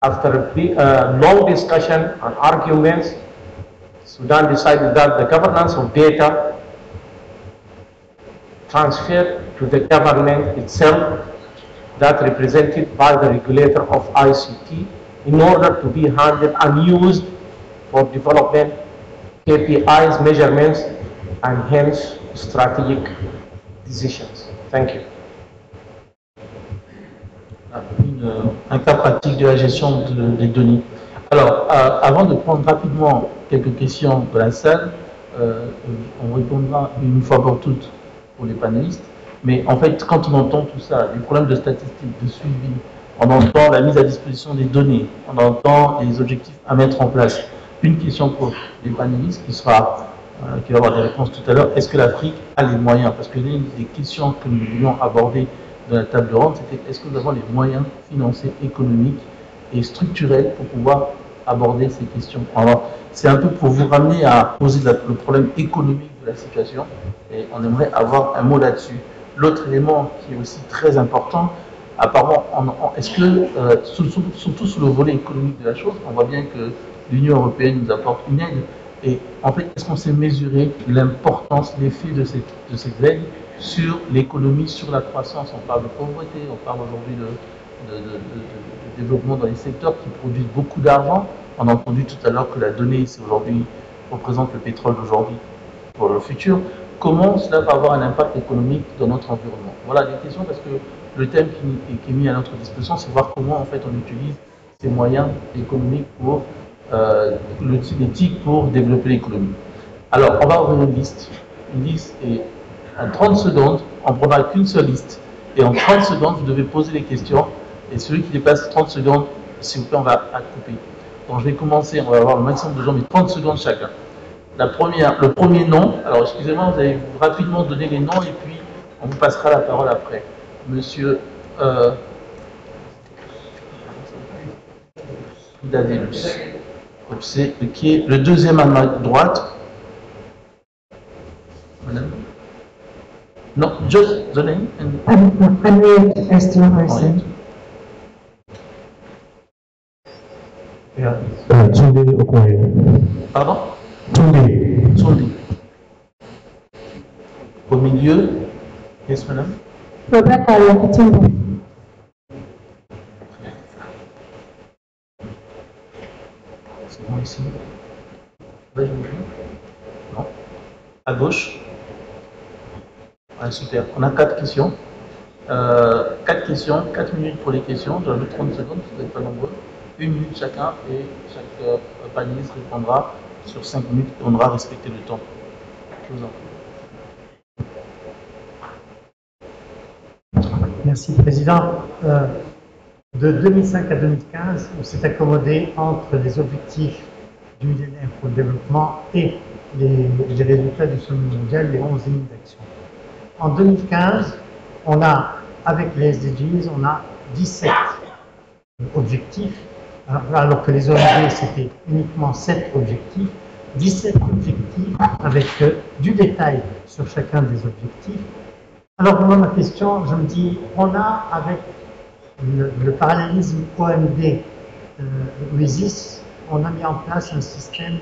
After a long discussion and arguments, Sudan decided that the governance of data transferred to the government itself, that represented by the regulator of ICT, in order to be handled and used for development, KPIs, measurements, and hence strategic decisions. Thank you. Un cas pratique de la gestion des données. Alors, avant de prendre rapidement quelques questions de la salle, on répondra une fois pour toutes pour les panélistes. Mais en fait, quand on entend tout ça, les problèmes de statistiques, de suivi, on entend la mise à disposition des données, on entend les objectifs à mettre en place. Une question pour les panélistes qui va avoir des réponses tout à l'heure. Est-ce que l'Afrique a les moyens? Parce que l'une des questions que nous voulions aborder dans la table ronde, c'était est-ce que nous avons les moyens financiers, économiques et structurels pour pouvoir aborder ces questions? Alors, c'est un peu pour vous ramener à poser le problème économique de la situation et on aimerait avoir un mot là-dessus. L'autre élément qui est aussi très important, apparemment, est-ce que, surtout sur le volet économique de la chose, on voit bien que l'Union européenne nous apporte une aide, et en fait, est-ce qu'on sait mesurer l'importance, l'effet de cette aide sur l'économie, sur la croissance? On parle de pauvreté, on parle aujourd'hui de développement dans les secteurs qui produisent beaucoup d'argent. On a entendu tout à l'heure que la donnée, c'est aujourd'hui, représente le pétrole d'aujourd'hui pour le futur. Comment cela va avoir un impact économique dans notre environnement? Voilà des questions, parce que le thème qui est mis à notre disposition, c'est voir comment en fait on utilise ces moyens économiques pour l'éthique pour développer l'économie. Alors, on va ouvrir une liste et en 30 secondes, on ne prendra qu'une seule liste. Et en 30 secondes, vous devez poser les questions. Et celui qui dépasse 30 secondes, s'il vous plaît, on va couper. Donc je vais commencer, on va avoir le maximum de gens, mais 30 secondes chacun. Le premier nom, alors excusez-moi, vous allez rapidement donner les noms et puis on vous passera la parole après. Monsieur Dadelus. C'est qui est le deuxième à ma droite. Madame. No, just the name. I'm Esther Harrison. Tunde Okoye. Pardon? Tunde. Tunde. Au milieu. Yes, madame. Rebecca Yakutimbo. C'est bon ici. Vas-y, non. À gauche. Ouais, super. On a 4 questions. 4 questions, 4 minutes pour les questions. J'ajoute 30 secondes, vous n'êtes pas nombreux. 1 minute chacun et chaque panéliste répondra sur 5 minutes et on devra respecter le temps. Je vous en prie. Merci, Président. De 2005 à 2015, on s'est accommodé entre les objectifs du millénaire pour le développement et les résultats du sommet mondial, les 11 lignes d'action. En 2015, on a, avec les SDGs, on a 17 objectifs, alors que les ONG, c'était uniquement 7 objectifs. 17 objectifs avec du détail sur chacun des objectifs. Alors, moi, ma question, je me dis, on a, avec le parallélisme OMD WISIS, on a mis en place un système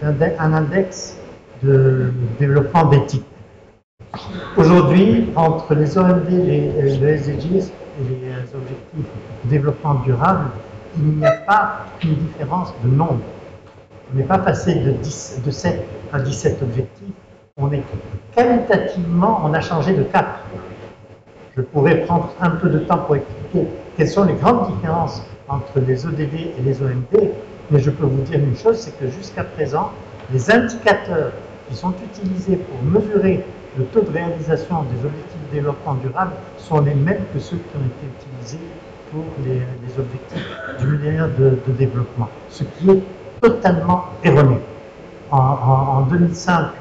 un index de développement d'éthique. Aujourd'hui, entre les OMD, les SDGs et les objectifs de développement durable, il n'y a pas une différence de nombre. On n'est pas passé de 7 à 17 objectifs, on est qualitativement, on a changé de cap. Je pourrais prendre un peu de temps pour expliquer quelles sont les grandes différences entre les ODD et les OMD, mais je peux vous dire une chose, c'est que jusqu'à présent, les indicateurs qui sont utilisés pour mesurer le taux de réalisation des objectifs de développement durable sont les mêmes que ceux qui ont été utilisés pour les objectifs du millénaire de développement, ce qui est totalement erroné. En 2005,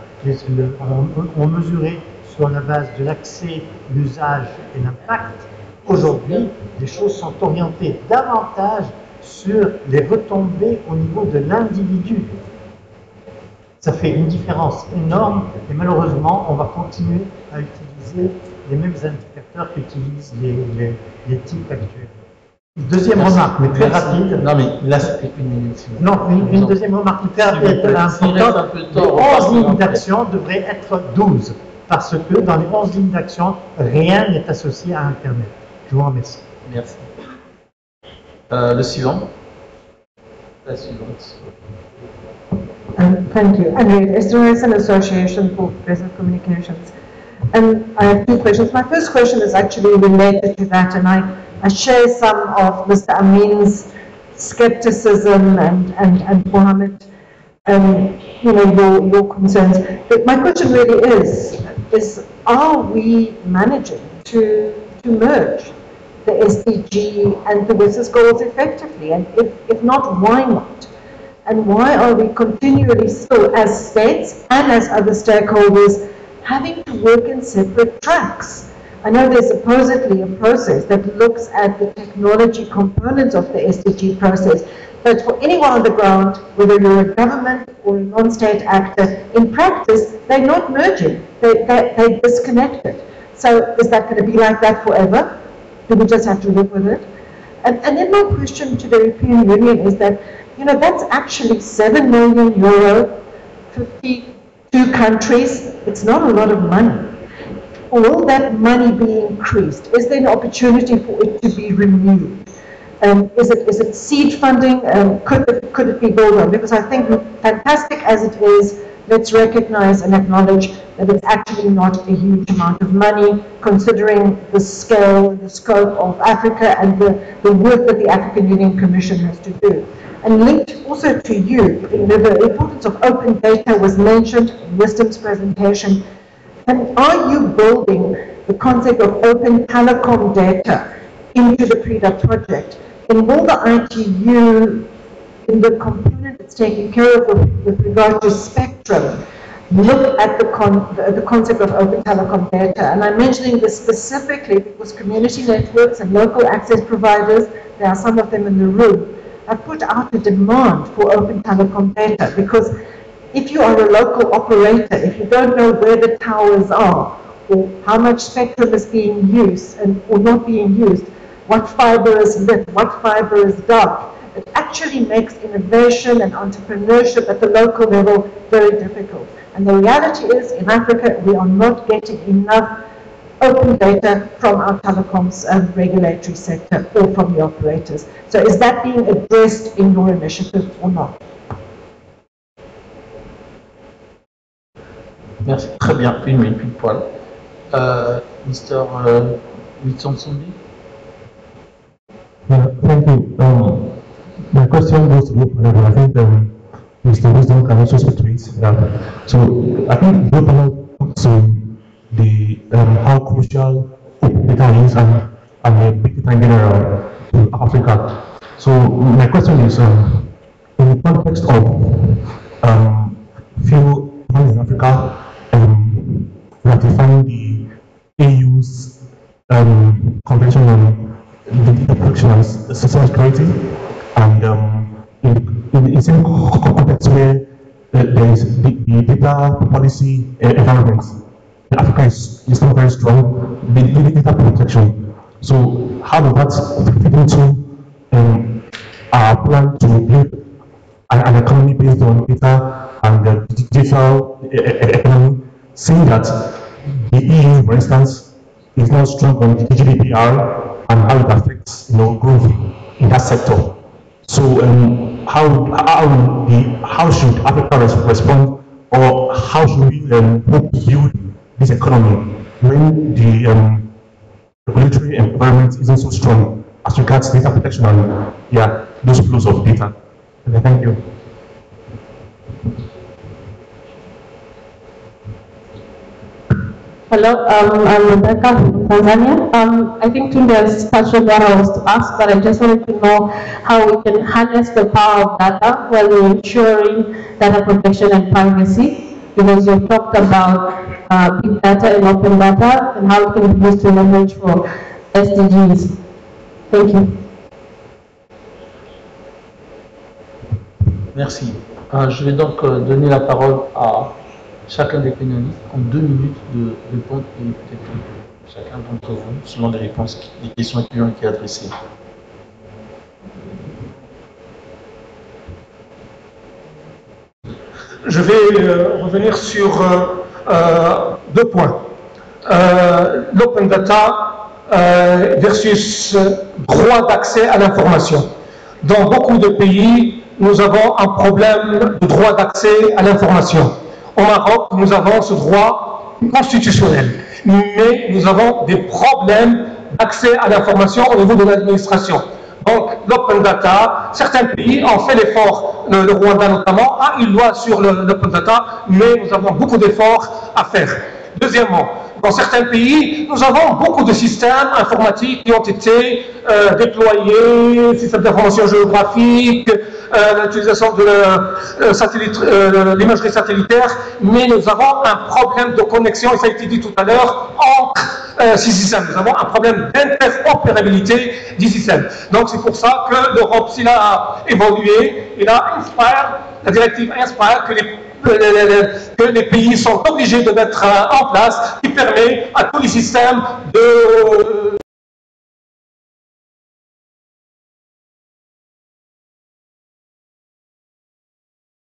on mesurait sur la base de l'accès, l'usage et l'impact. Aujourd'hui, les choses sont orientées davantage sur les retombées au niveau de l'individu. Ça fait une différence énorme et malheureusement, on va continuer à utiliser les mêmes indicateurs qu'utilisent les types actuels. Deuxième remarque, mais très rapide. Non, mais là, c'était une minute. Non, une deuxième remarque hyper importante. Les 11 lignes d'action devraient être 12, parce que dans les 11 lignes d'action, rien n'est associé à Internet. Je vous remercie. Merci. Le suivant. La suivante. Thank you. Anyway, Esther Harrison Association for Press and Communications. And I have 2 questions. My first question is actually related to that, and I share some of Mr. Amin's skepticism and Mohammed, your concerns. But my question really is are we managing to merge the SDG and the WSIS goals effectively? And if not, why not? And why are we continually still, as states and as other stakeholders, having to work in separate tracks? I know there's supposedly a process that looks at the technology components of the SDG process, but for anyone on the ground, whether you're a government or a non-state actor, in practice, they're not merging, they're disconnected. So is that going to be like that forever? Do we just have to live with it? And then my question to the European Union is that, that's actually €7 million, 52 countries. It's not a lot of money. Will that money be increased? Is there an opportunity for it to be renewed? Is it seed funding? Could it be built on? Because I think, fantastic as it is, let's recognize and acknowledge that it's actually not a huge amount of money, considering the scale and the scope of Africa and the work that the African Union Commission has to do. And linked also to you, the importance of open data was mentioned in Wisdom's presentation. And are you building the concept of open telecom data into the PREDA project, then will the ITU, in the component it's taking care of with regard to spectrum, look at the concept of open telecom data? And I'm mentioning this specifically because community networks and local access providers, there are some of them in the room, have put out a demand for open telecom data, because if you are a local operator, if you don't know where the towers are, or how much spectrum is being used or not being used, what fiber is lit, what fiber is dark, it actually makes innovation and entrepreneurship at the local level very difficult. And the reality is, in Africa, we are not getting enough open data from our telecoms regulatory sector or from the operators. So is that being addressed in your initiative or not? Merci, très bien, une minute, pile poil. Mr. Wilson-Sondi. Thank you. My question goes to group level. I think Mr. Wisdom can also speak to it. So I think group level talks to the how crucial data is and the big data in general to Africa. So my question is, in the context of few countries in Africa ratifying the AU's Convention on Data Protection and Social Security, and in the same context where there is the data policy environment, Africa is not very strong, the data protection. So how does that fit into our plan to build an economy based on data and the digital economy, seeing that the EU, for instance, is not strong on the GDPR and how it affects growth in that sector. So how should Africa respond, or how should we hope to build this economy when the regulatory environment isn't so strong as regards data protection and those flows of data? Okay, thank you. Hello, I'm Rebecca from Tanzania. I think Tunde's touched on what I was to ask, but I just wanted to know how we can harness the power of data while we're ensuring data protection and privacy, because you've talked about big data and open data and how it can be used to leverage for SDGs. Thank you. Merci. Je vais donc donner la parole à chacun des panélistes en 2 minutes de répondre et peut-être chacun d'entre vous selon les réponses, les questions qui ont été adressées. Je vais revenir sur 2 points. L'open data versus droit d'accès à l'information. Dans beaucoup de pays, nous avons un problème de droit d'accès à l'information. Au Maroc, nous avons ce droit constitutionnel, mais nous avons des problèmes d'accès à l'information au niveau de l'administration. Donc, l'open data, certains pays ont fait l'effort, le Rwanda notamment, a une loi sur l'open data, mais nous avons beaucoup d'efforts à faire. Deuxièmement, dans certains pays, nous avons beaucoup de systèmes informatiques qui ont été déployés, systèmes d'information géographique, l'utilisation de l'imagerie satellitaire, mais nous avons un problème de connexion, et ça a été dit tout à l'heure, entre ces systèmes. Nous avons un problème d'interopérabilité des systèmes. Donc c'est pour ça que l'Europe, s'il a évolué, il a la directive Inspire que les pays sont obligés de mettre en place, qui permet à tous les systèmes de